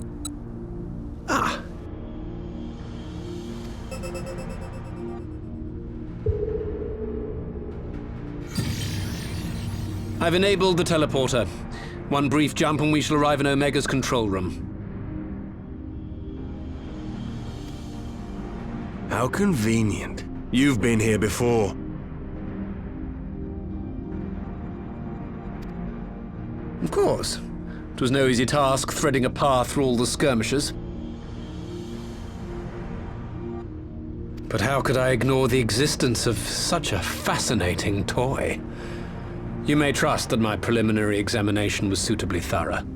Ah! I've enabled the teleporter. One brief jump and we shall arrive in Omega's control room. How convenient. You've been here before. Of course. It was no easy task threading a path through all the skirmishers. But how could I ignore the existence of such a fascinating toy? You may trust that my preliminary examination was suitably thorough.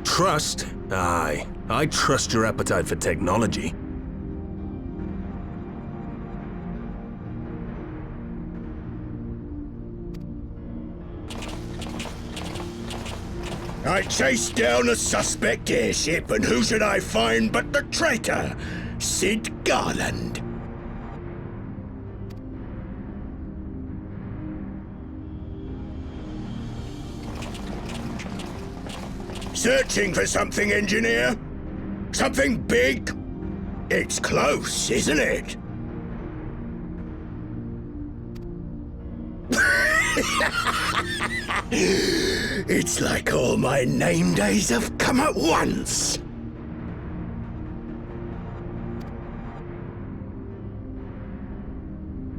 Trust? Aye. I trust your appetite for technology. I chased down a suspect airship, and who should I find but the traitor, Sid Garland. Searching for something, engineer? Something big? It's close, isn't it? It's like all my name days have come at once.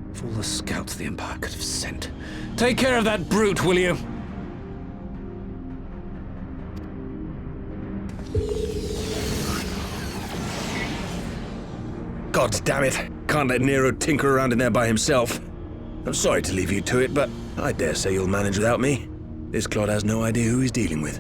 Of all the scouts the Empire could have sent. Take care of that brute, will you? God damn it. Can't let Nero tinker around in there by himself. I'm sorry to leave you to it, but I dare say you'll manage without me. This clod has no idea who he's dealing with.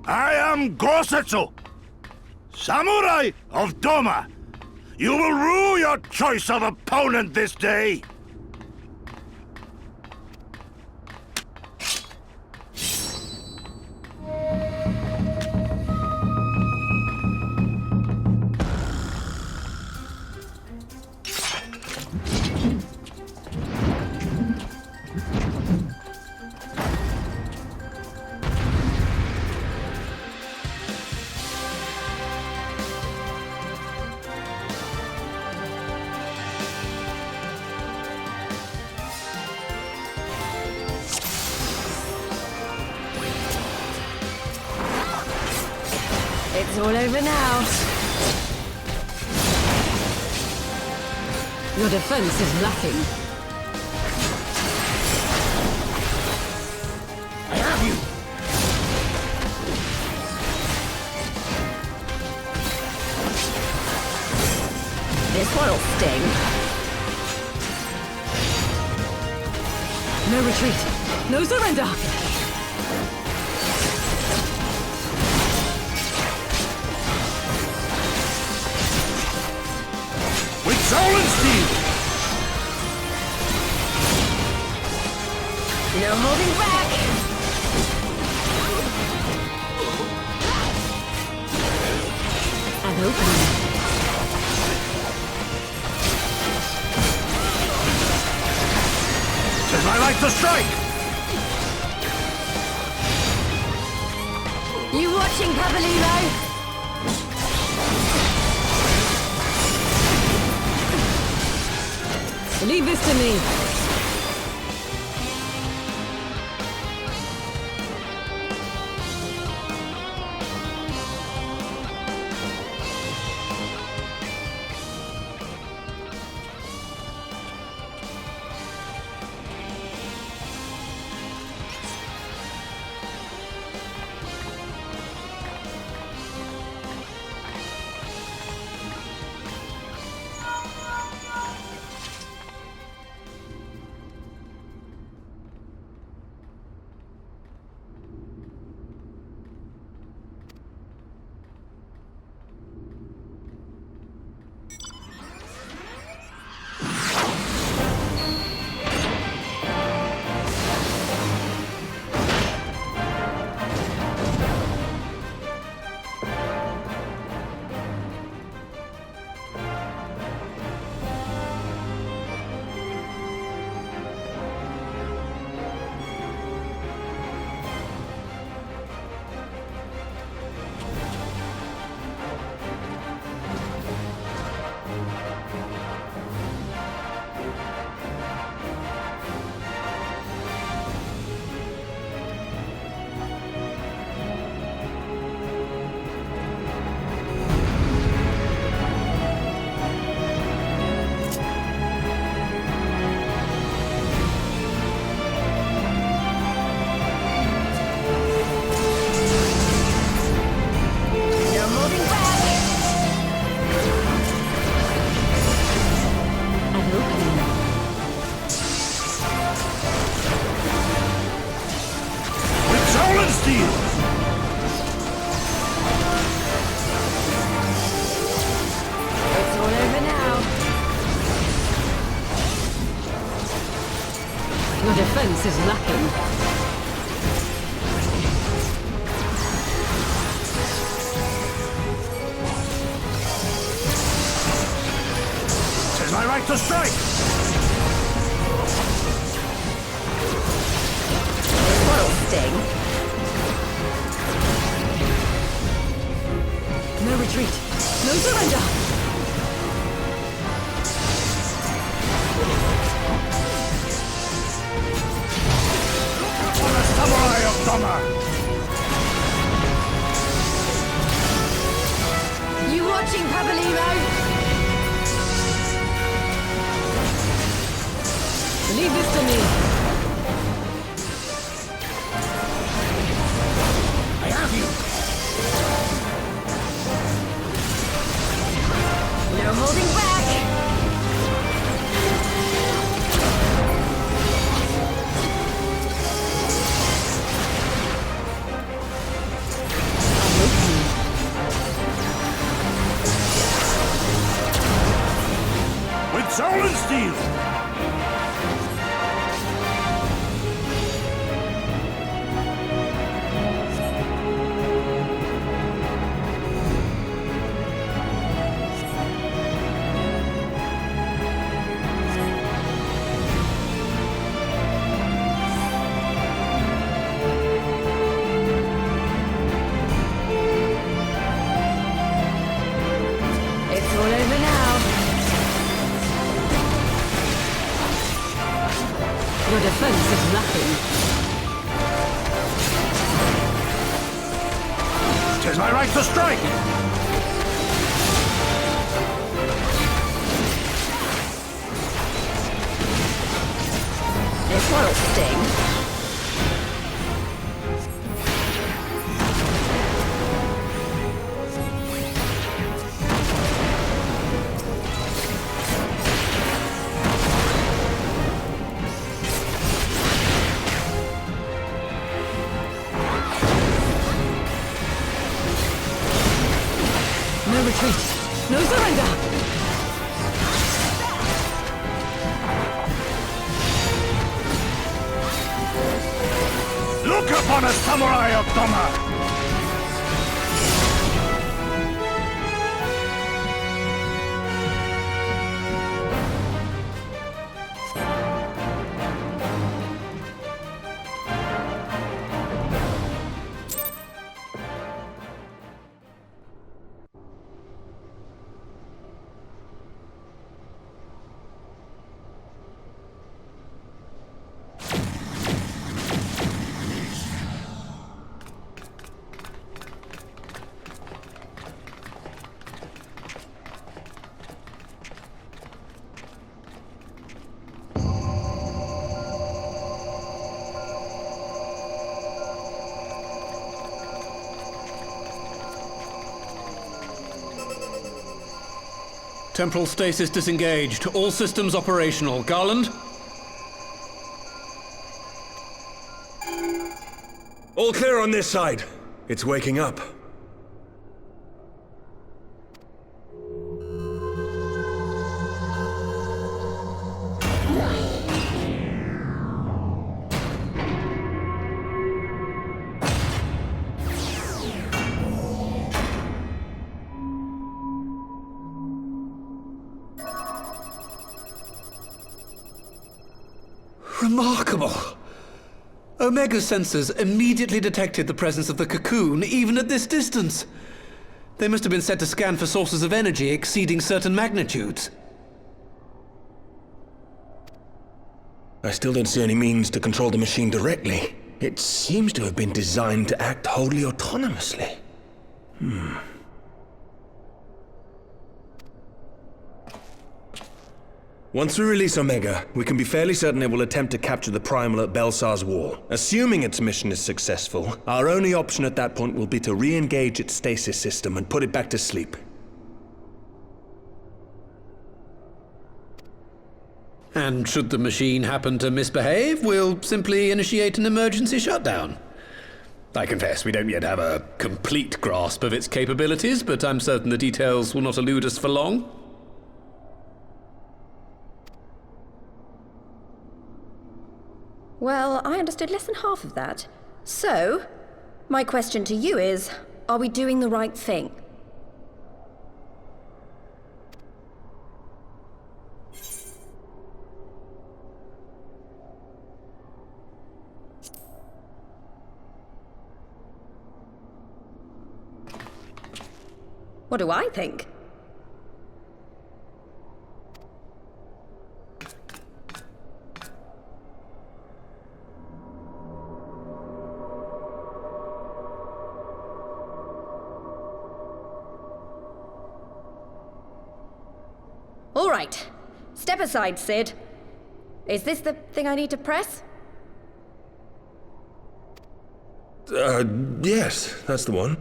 I am Gosetsu, Samurai of Doma. You will rue your choice of opponent this day. It's all over now. Your defense is lacking. I have you! This one'll sting. No retreat. No surrender. With soul and steel! No holding back! An opening. As I like to strike! You watching, Papolimo? Leave this to me. defense is lacking. Tis my right to strike! That'll sting. No retreat. No surrender. Samurai of Doma! You watching, Pabalimo? Leave this to me. I have you! No holding back! With soul and steel! It's all over now. Your defense is lacking. Tis my right to strike! This one'll sting. No retreat. No surrender. Look upon a samurai of Doma! Temporal stasis disengaged. All systems operational. Garland? All clear on this side. It's waking up. Remarkable! Omega sensors immediately detected the presence of the cocoon, even at this distance. They must have been set to scan for sources of energy exceeding certain magnitudes. I still don't see any means to control the machine directly. It seems to have been designed to act wholly autonomously. Once we release Omega, we can be fairly certain it will attempt to capture the Primal at Belsar's Wall. Assuming its mission is successful, our only option at that point will be to re-engage its stasis system and put it back to sleep. And should the machine happen to misbehave, we'll simply initiate an emergency shutdown. I confess we don't yet have a complete grasp of its capabilities, but I'm certain the details will not elude us for long. Well, I understood less than half of that. So, my question to you is, are we doing the right thing? What do I think? All right. Step aside, Sid. Is this the thing I need to press? Yes, that's the one.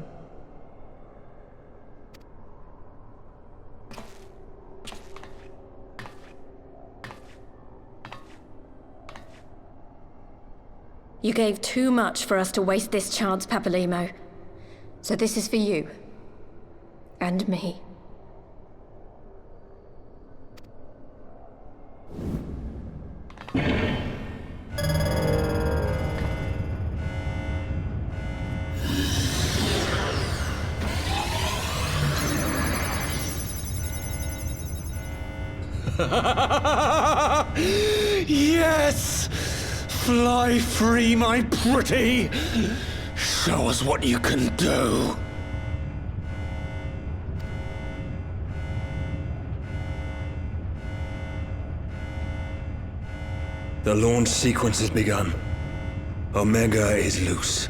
You gave too much for us to waste this chance, Papalimo. So this is for you. And me. Yes! Fly free, my pretty! Show us what you can do! The launch sequence has begun. Omega is loose.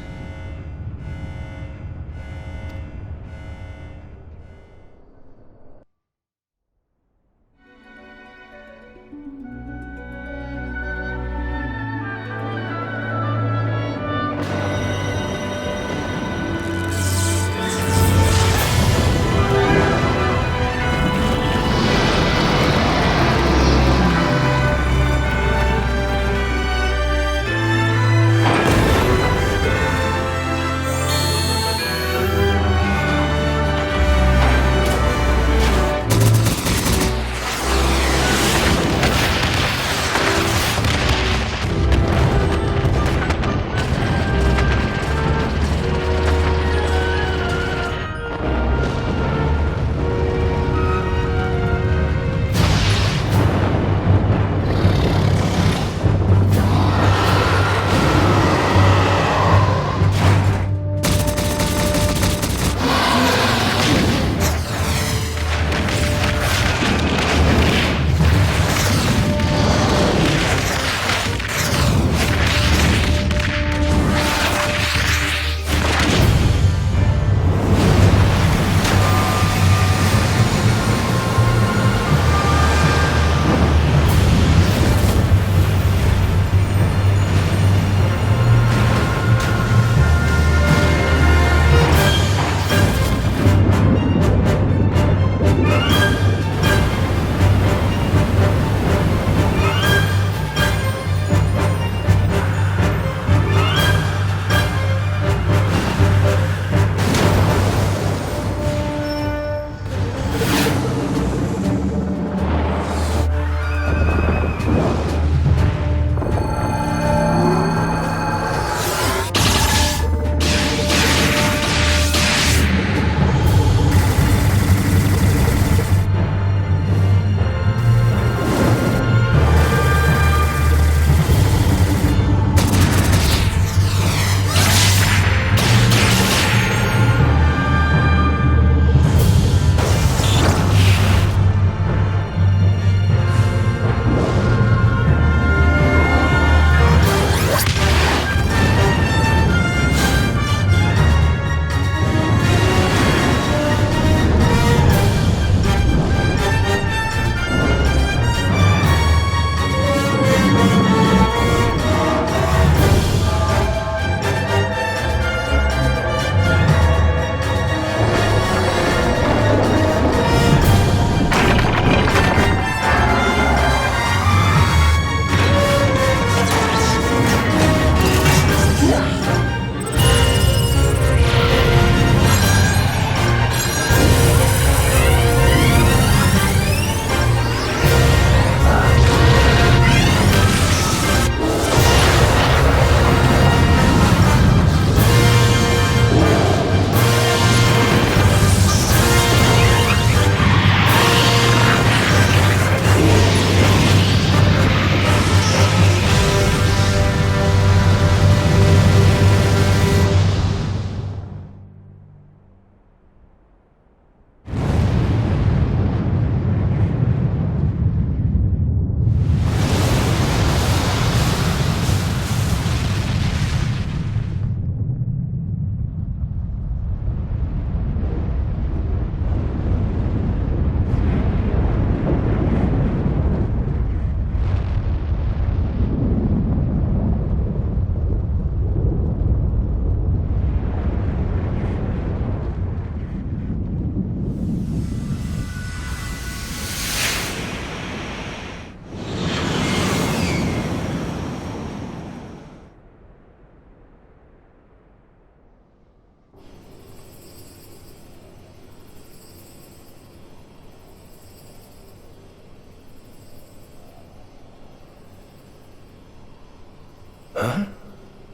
Huh?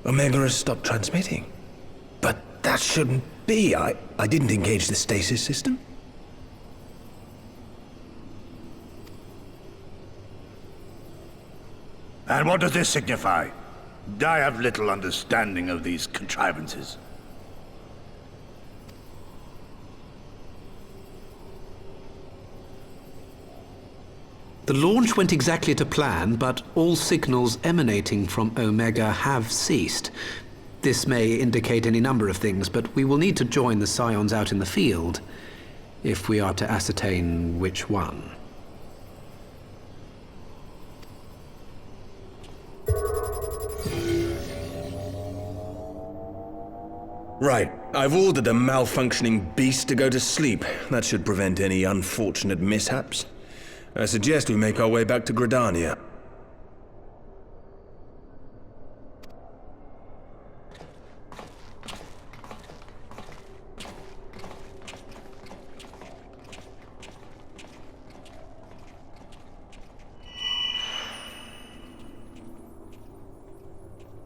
Omega has stopped transmitting. But that shouldn't be. I didn't engage the stasis system. And what does this signify? I have little understanding of these contrivances. The launch went exactly to plan, but all signals emanating from Omega have ceased. This may indicate any number of things, but we will need to join the Scions out in the field if we are to ascertain which one. Right. I've ordered the malfunctioning beast to go to sleep. That should prevent any unfortunate mishaps. I suggest we make our way back to Gridania.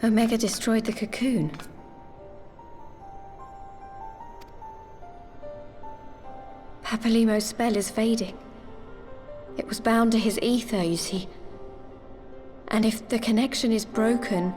Omega destroyed the cocoon. Papalimo's spell is fading. It was bound to his ether, you see. And if the connection is broken...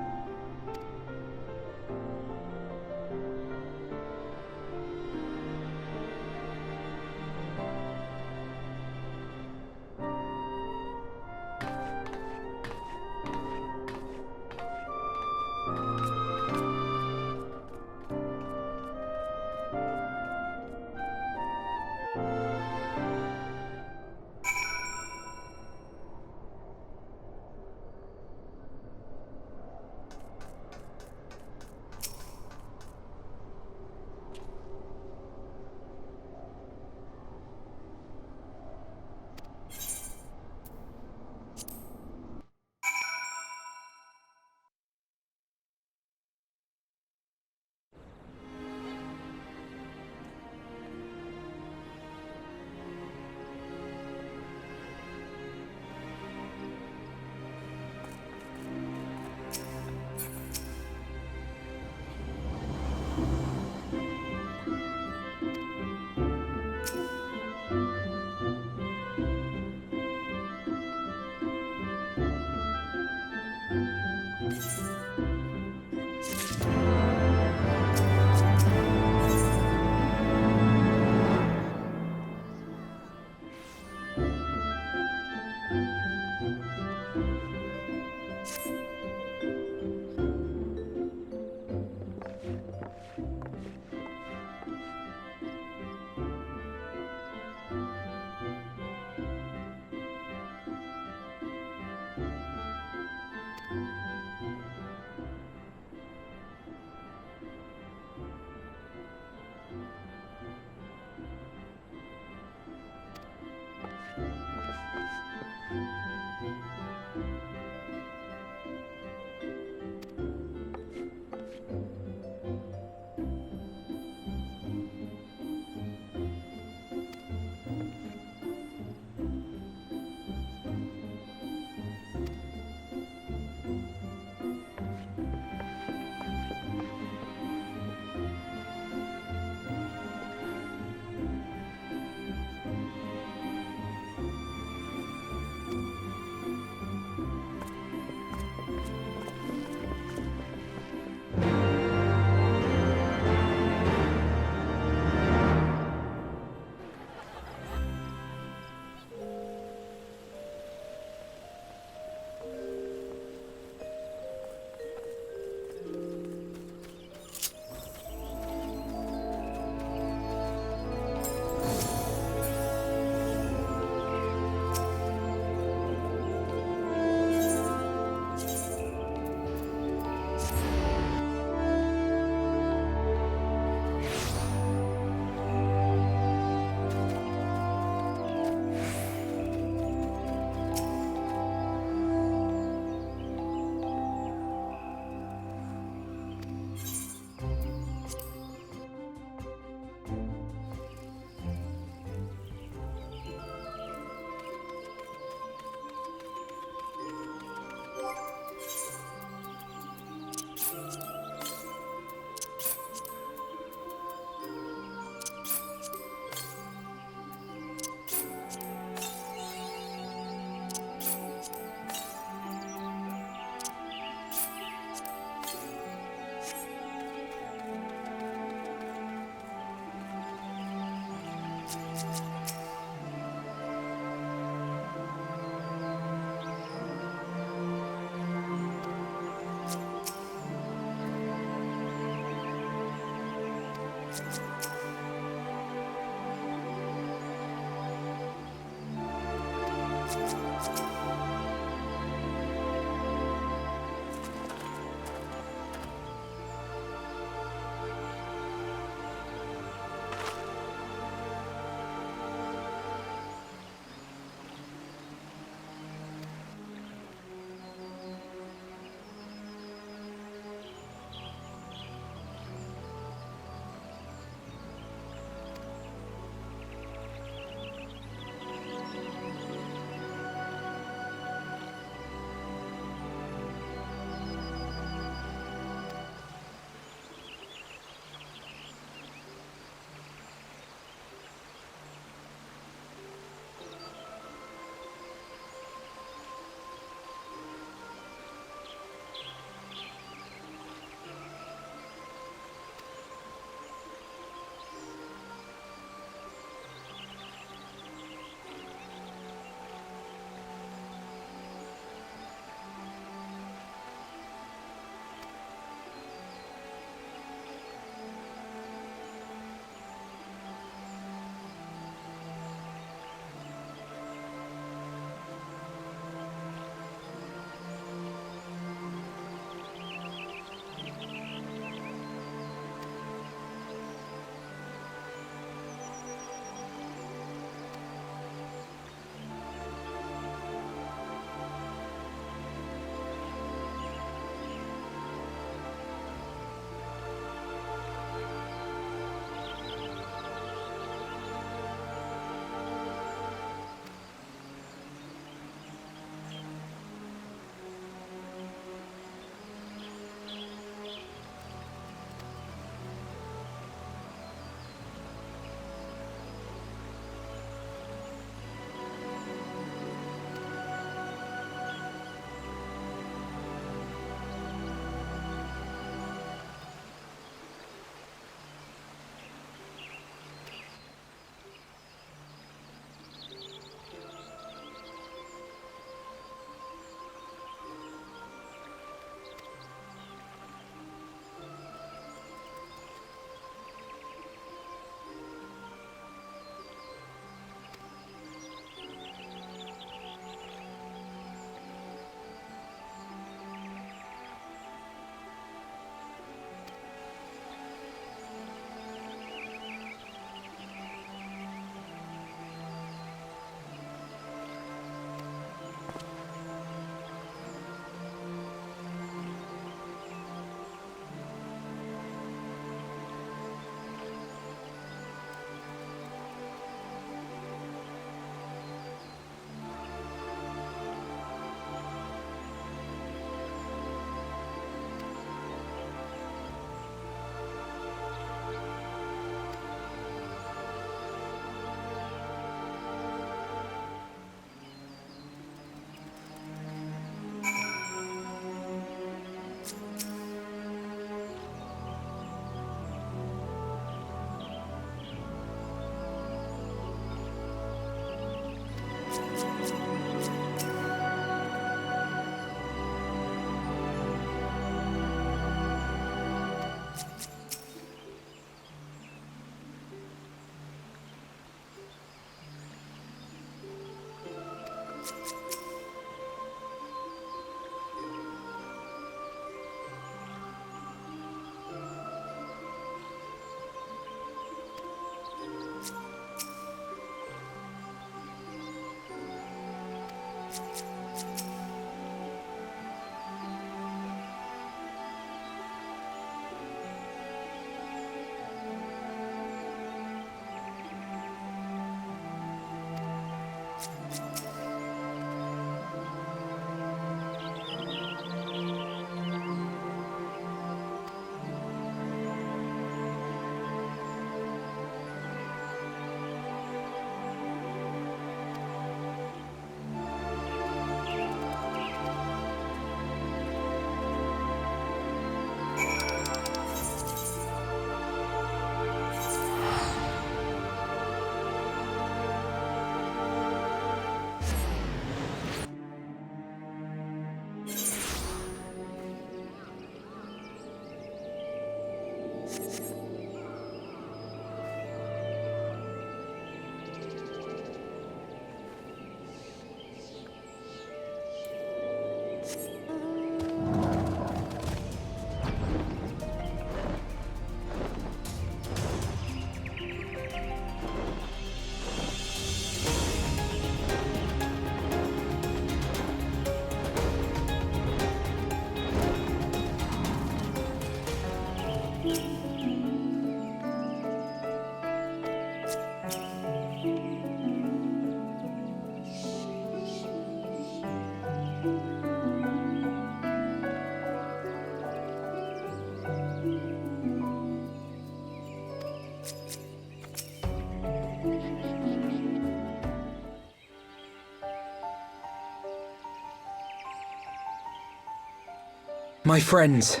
My friends,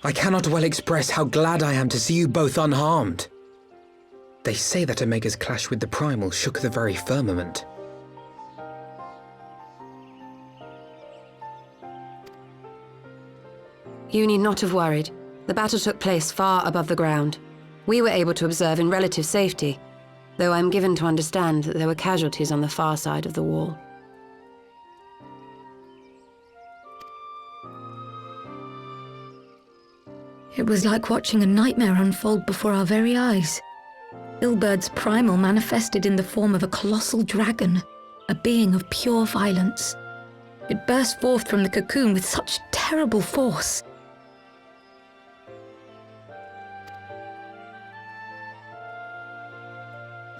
I cannot well express how glad I am to see you both unharmed. They say that Omega's clash with the Primal shook the very firmament. You need not have worried. The battle took place far above the ground. We were able to observe in relative safety, though I'm given to understand that there were casualties on the far side of the wall. It was like watching a nightmare unfold before our very eyes. Ilberd's primal manifested in the form of a colossal dragon, a being of pure violence. It burst forth from the cocoon with such terrible force.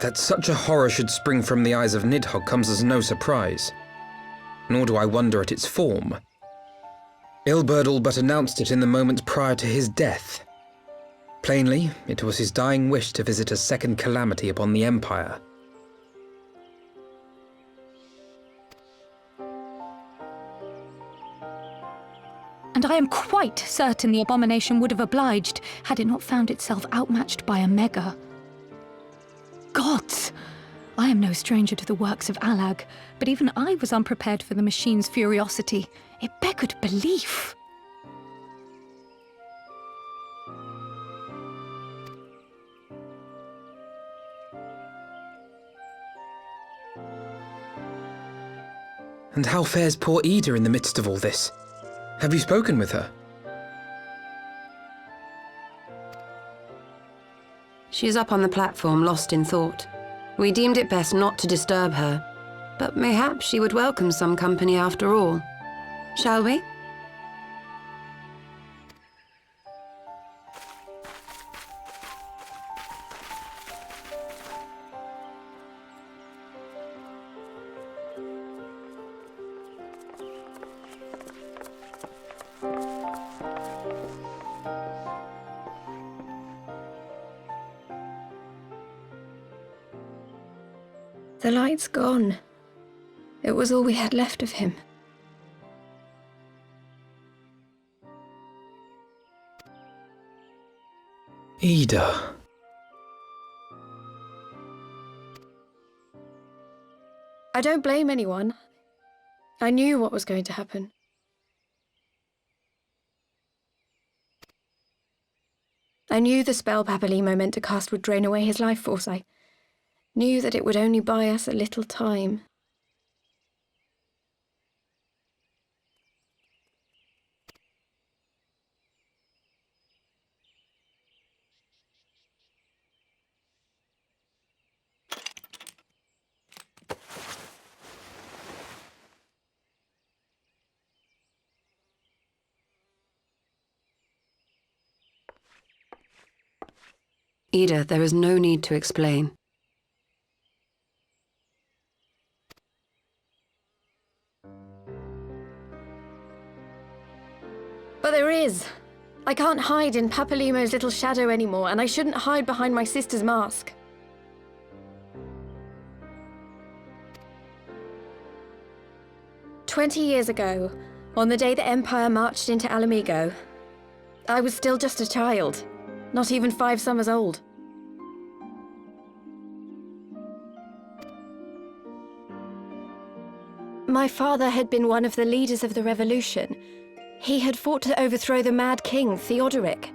That such a horror should spring from the eyes of Nidhogg comes as no surprise. Nor do I wonder at its form. Ilberd all but announced it in the moments prior to his death. Plainly, it was his dying wish to visit a second calamity upon the Empire. And I am quite certain the abomination would have obliged had it not found itself outmatched by Omega. Gods! I am no stranger to the works of Allag, but even I was unprepared for the machine's furiosity. It beggared belief. And how fares poor Ida in the midst of all this? Have you spoken with her? She is up on the platform, lost in thought. We deemed it best not to disturb her, but mayhap she would welcome some company after all. Shall we? The light's gone. It was all we had left of him. Ida. I don't blame anyone. I knew what was going to happen. I knew the spell Papalimo meant to cast would drain away his life force. I knew that it would only buy us a little time. Ida, there is no need to explain. But there is. I can't hide in Papalimo's little shadow anymore, and I shouldn't hide behind my sister's mask. "20 years ago, on the day the Empire marched into Alamigo, I was still just a child, not even 5 summers old. My father had been one of the leaders of the revolution. He had fought to overthrow the Mad King, Theodoric.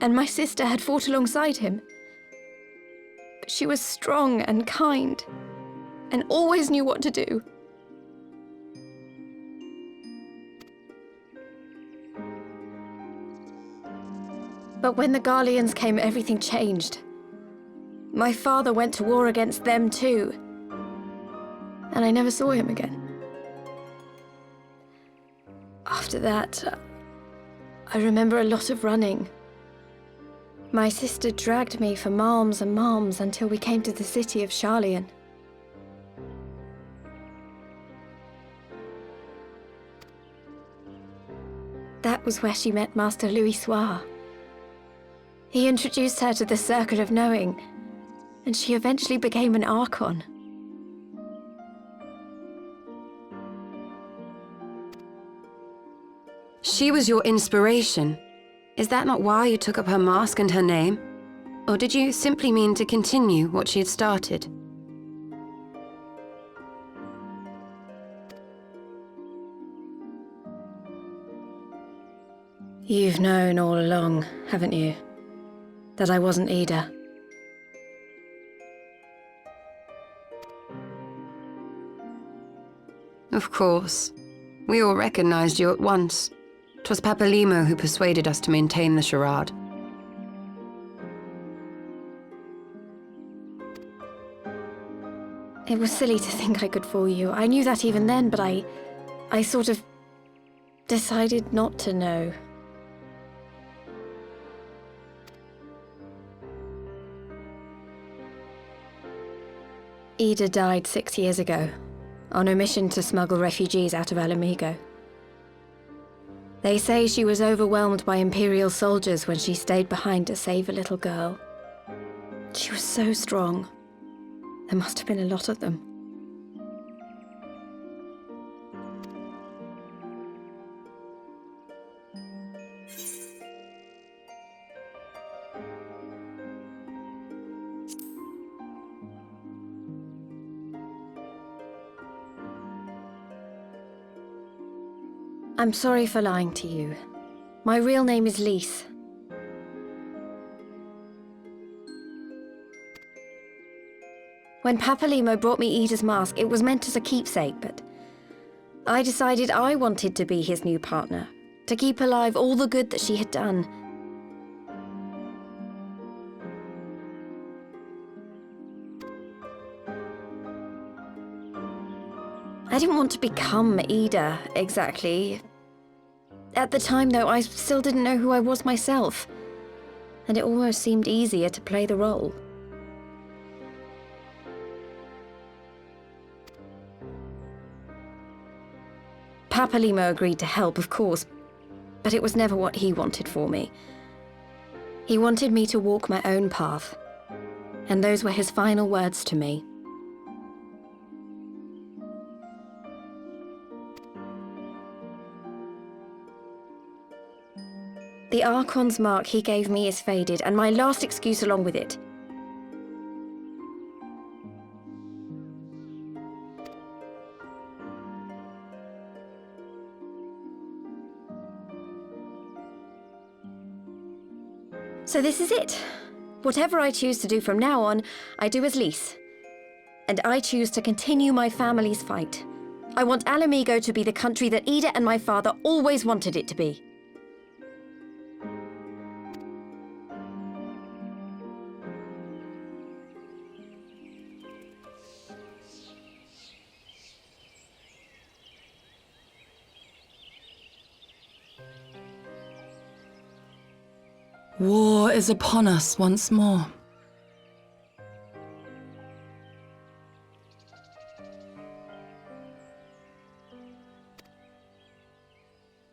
And my sister had fought alongside him. But she was strong and kind, and always knew what to do. But when the Garleans came, everything changed. My father went to war against them too, and I never saw him again. After that, I remember a lot of running. My sister dragged me for miles and miles until we came to the city of Charlian. That was where she met Master Louis Soir. He introduced her to the Circle of Knowing, and she eventually became an Archon. She was your inspiration. Is that not why you took up her mask and her name? Or did you simply mean to continue what she had started? You've known all along, haven't you? That I wasn't Ida. Of course. We all recognized you at once. 'Twas Papalimo who persuaded us to maintain the charade. It was silly to think I could fool you. I knew that even then, but I sort of decided not to know. Ida died 6 years ago, on a mission to smuggle refugees out of Alamigo. They say she was overwhelmed by Imperial soldiers when she stayed behind to save a little girl. She was so strong. There must have been a lot of them. I'm sorry for lying to you. My real name is Lise. When Papalimo brought me Ida's mask, it was meant as a keepsake, but I decided I wanted to be his new partner, to keep alive all the good that she had done. I didn't want to become Ida, exactly. At the time, though, I still didn't know who I was myself, and it almost seemed easier to play the role. Papalimo agreed to help, of course, but it was never what he wanted for me. He wanted me to walk my own path, and those were his final words to me. The Archon's mark he gave me is faded, and my last excuse along with it. So this is it. Whatever I choose to do from now on, I do as Lise. And I choose to continue my family's fight. I want Alamigo to be the country that Ida and my father always wanted it to be. War is upon us once more.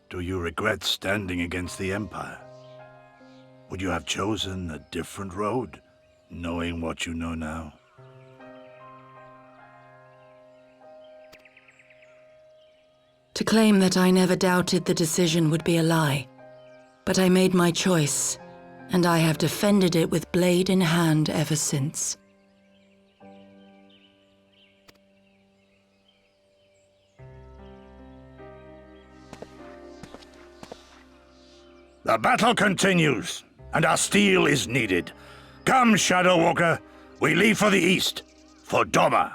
Do you regret standing against the Empire? Would you have chosen a different road, knowing what you know now? To claim that I never doubted the decision would be a lie. But I made my choice, and I have defended it with blade in hand ever since. The battle continues, and our steel is needed. Come, Shadow Walker, we leave for the east, for Doma.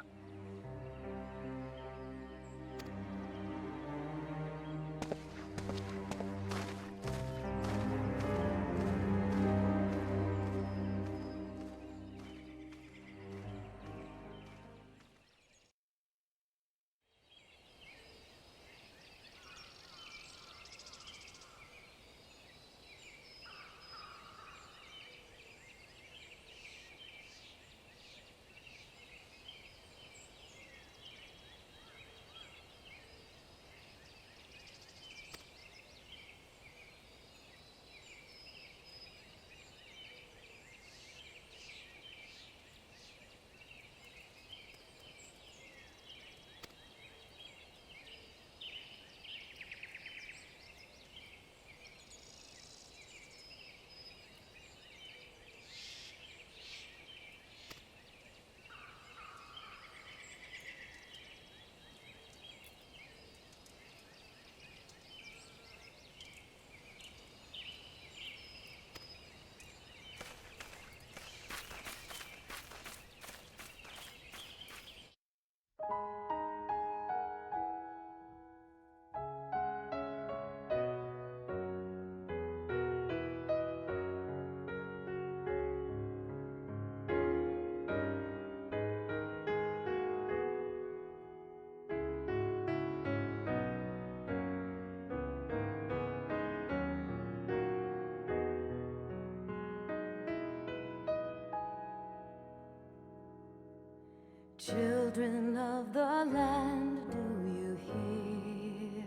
Children of the land, do you hear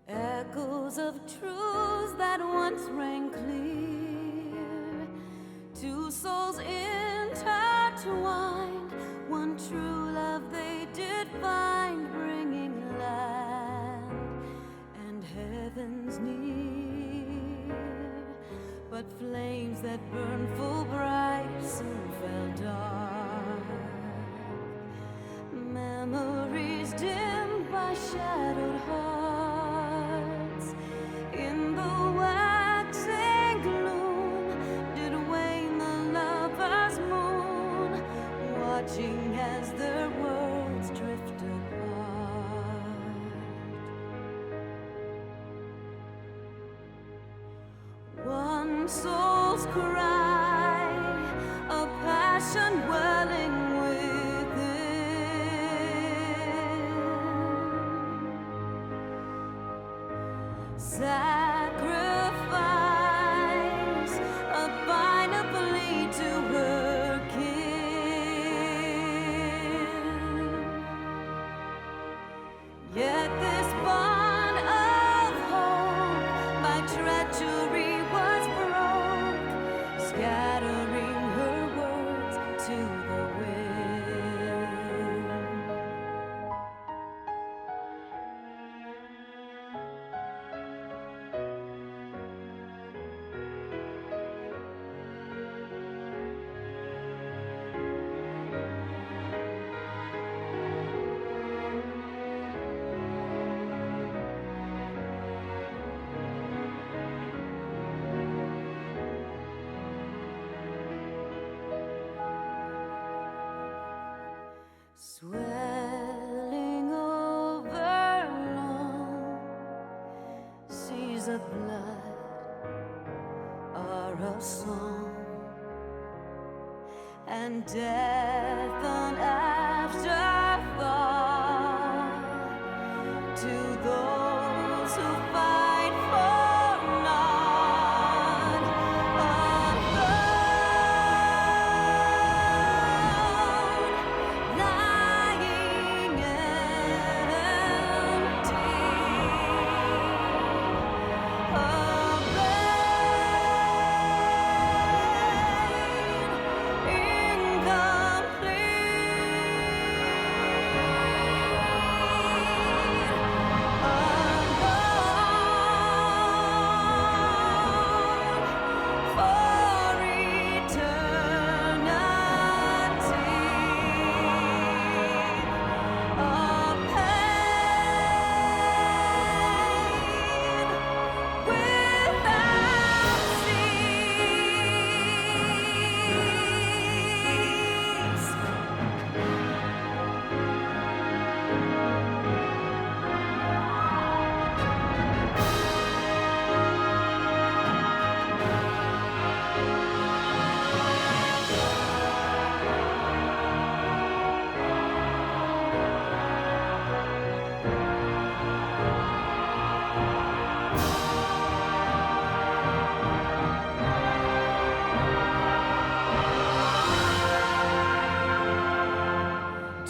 echoes of truths that once rang clear? Two souls intertwined, one true love they did find, bringing land and heavens near. But flames that burned full bright soon fell dark. Memories dimmed by shadowed hearts. In the waxing gloom did wane the lover's moon, watching as their worlds drift apart. One soul's cry, a passion welling within. Sacrifice, a final plea to her kin. Yet this bond of hope by treachery was broke, scattering her words to the wind. Swelling over long seas of blood are a song, and death an afterthought to those who fight for naught. Alone, lying empty,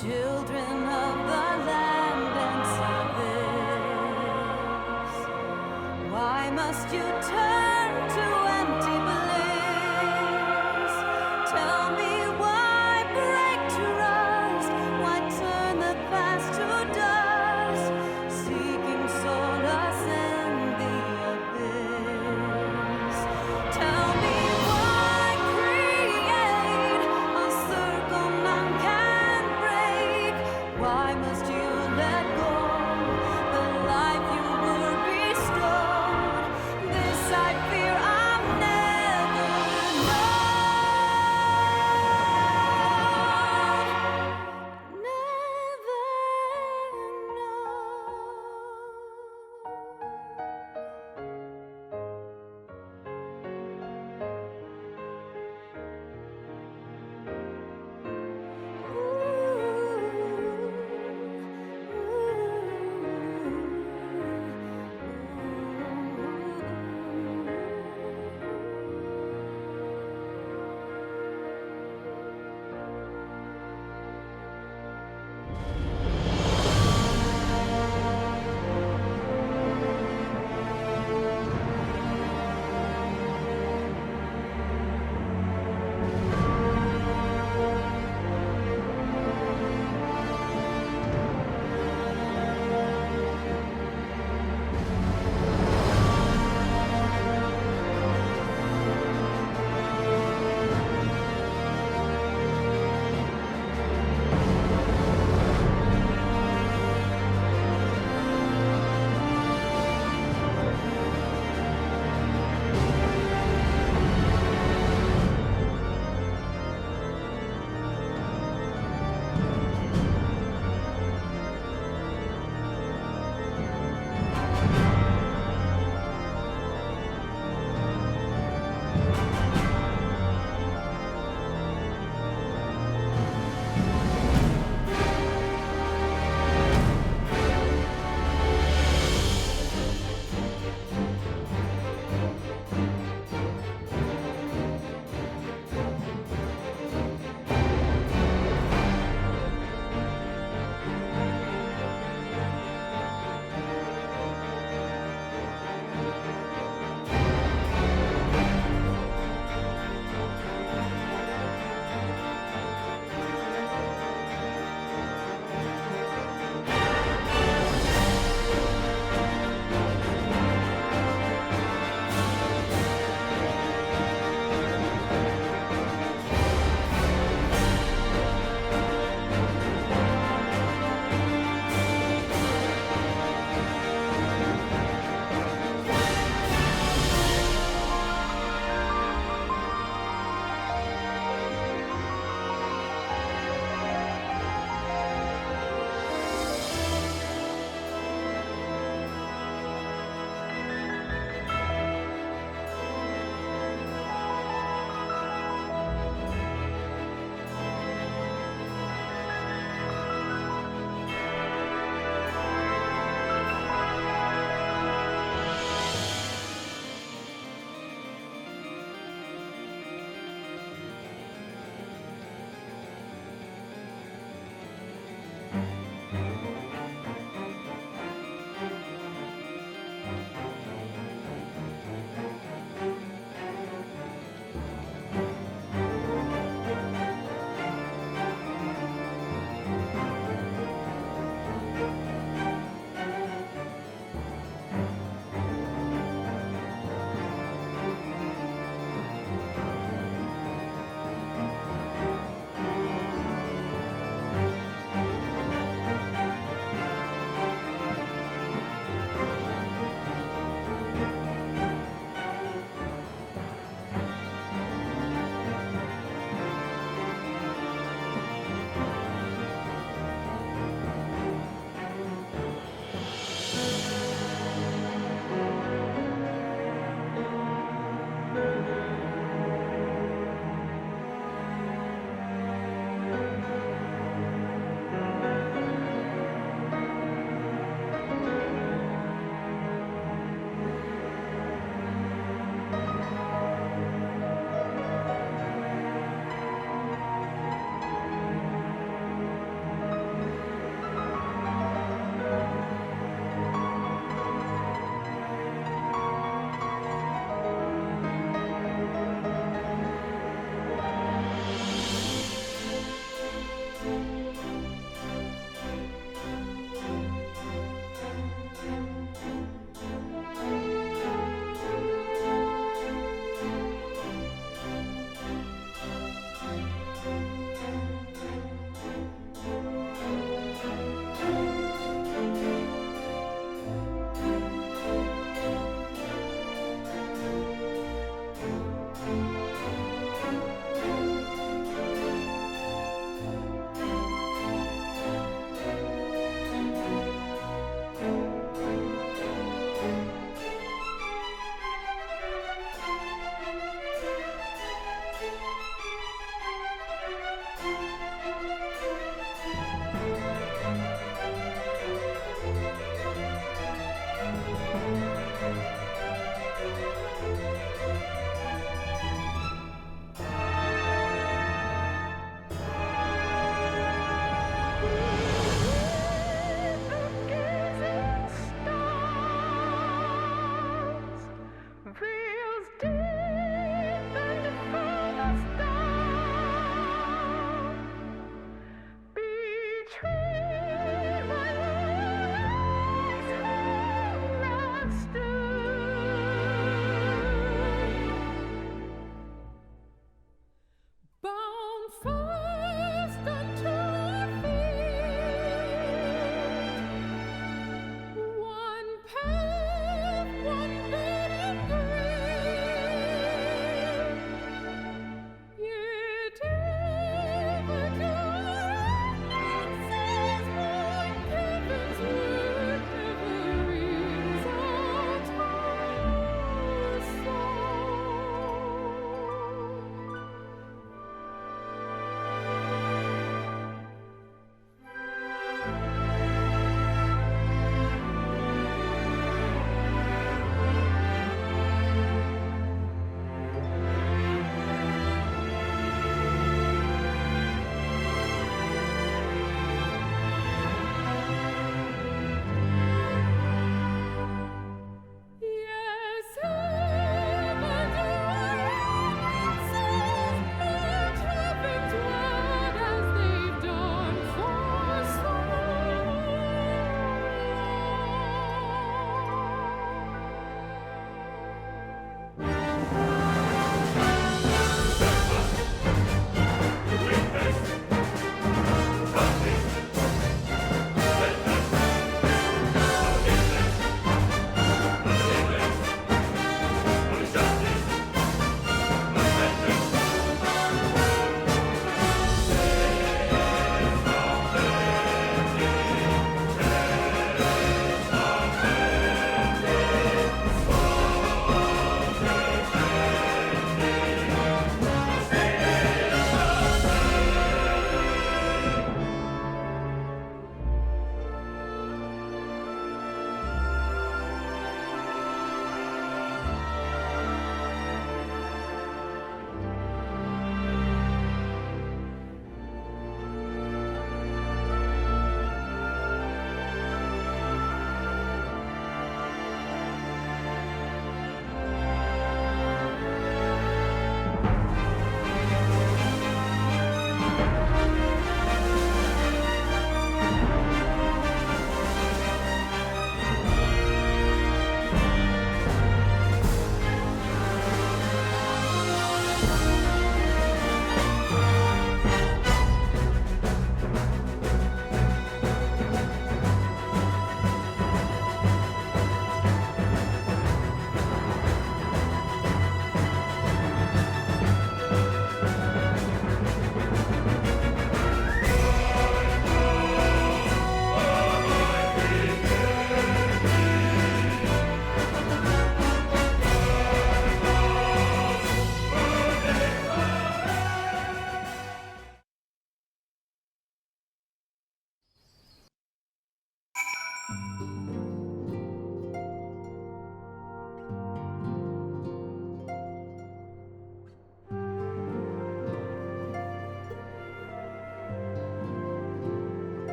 children of the land, answer this. Why must you turn to empty bliss? Tell me why break trust? Why turn the past to dust? Seeking solace in the abyss. Tell me why create a circle none can break? Why must you let go the life you were bestowed? This I fear I'm